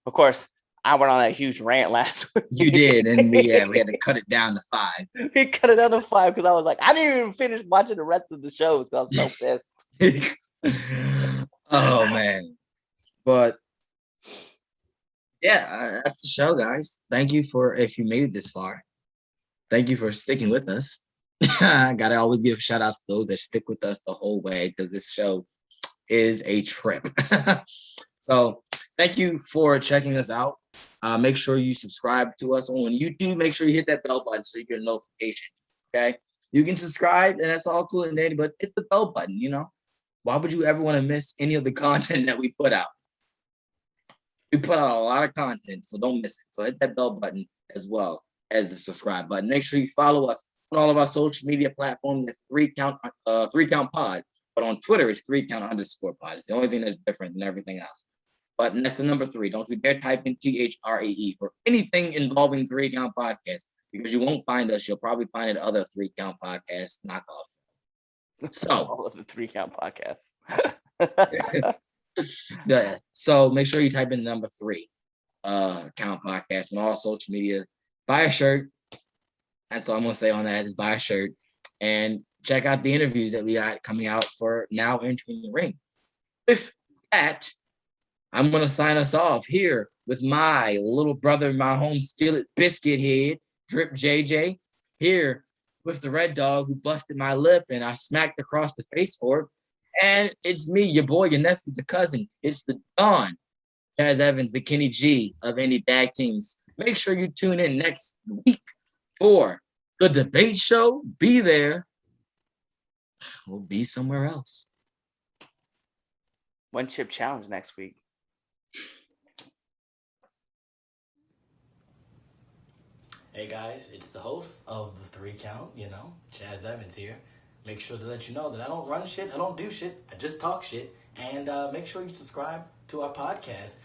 Speaker 3: of course, I went on that huge rant last week.
Speaker 4: You did, and we had to cut it down to 5.
Speaker 3: We cut it down to 5 because I was like, I didn't even finish watching the rest of the shows because I was so
Speaker 4: pissed. Oh man, but yeah, that's the show, guys. Thank you if you made it this far. Thank you for sticking with us. I gotta always give shout outs to those that stick with us the whole way because this show is a trip. So thank you for checking us out. Make sure you subscribe to us on YouTube. Make sure you hit that bell button so you get a notification. Okay, you can subscribe and that's all cool and dandy, but hit the bell button. Why would you ever want to miss any of the content that we put out? We put out a lot of content, so don't miss it. So hit that bell button as well as the subscribe button. Make sure you follow us on all of our social media platforms at 3Count Pod. But on Twitter, it's 3Count_pod. It's the only thing that's different than everything else. But that's the number 3. Don't you dare type in THREE for anything involving 3Count Podcast because you won't find us. You'll probably find it other 3Count Podcast knockoff. So
Speaker 3: all of the 3Count Podcasts.
Speaker 4: Yeah. So make sure you type in number 3 Count Podcast on all social media. Buy a shirt. That's all I'm gonna say on that is buy a shirt and check out the interviews that we got coming out for Now Entering the Ring. With that, I'm gonna sign us off here with my little brother, my home skillet biscuit head, Drip JJ, here with the Red Dog who busted my lip and I smacked across the face for it. And it's me, your boy, your nephew, the cousin. It's the Don, Chaz Evans, the Kenny G of any tag teams. Make sure you tune in next week for the debate show. Be there. We'll be somewhere else.
Speaker 3: 1 chip challenge next week.
Speaker 6: Hey guys, it's the host of the 3Count, Chaz Evans here. Make sure to let you know that I don't run shit, I don't do shit, I just talk shit. And make sure you subscribe to our podcast.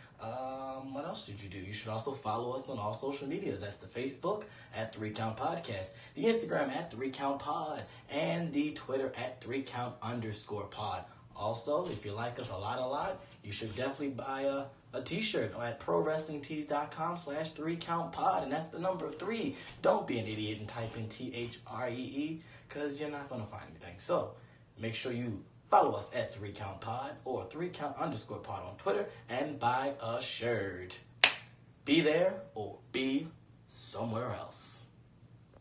Speaker 6: What else should you do? You should also follow us on all social medias. That's the Facebook at 3Count Podcast, the Instagram at 3Count Pod, and the Twitter at 3Count_pod. Also, if you like us a lot, you should definitely buy a t-shirt at prowrestlingtees.com/3countpod, and that's the number 3. Don't be an idiot and type in THREE because you're not going to find anything. So make sure you follow us at 3Count Pod or 3Count_pod on Twitter and buy a shirt. Be there or be somewhere else.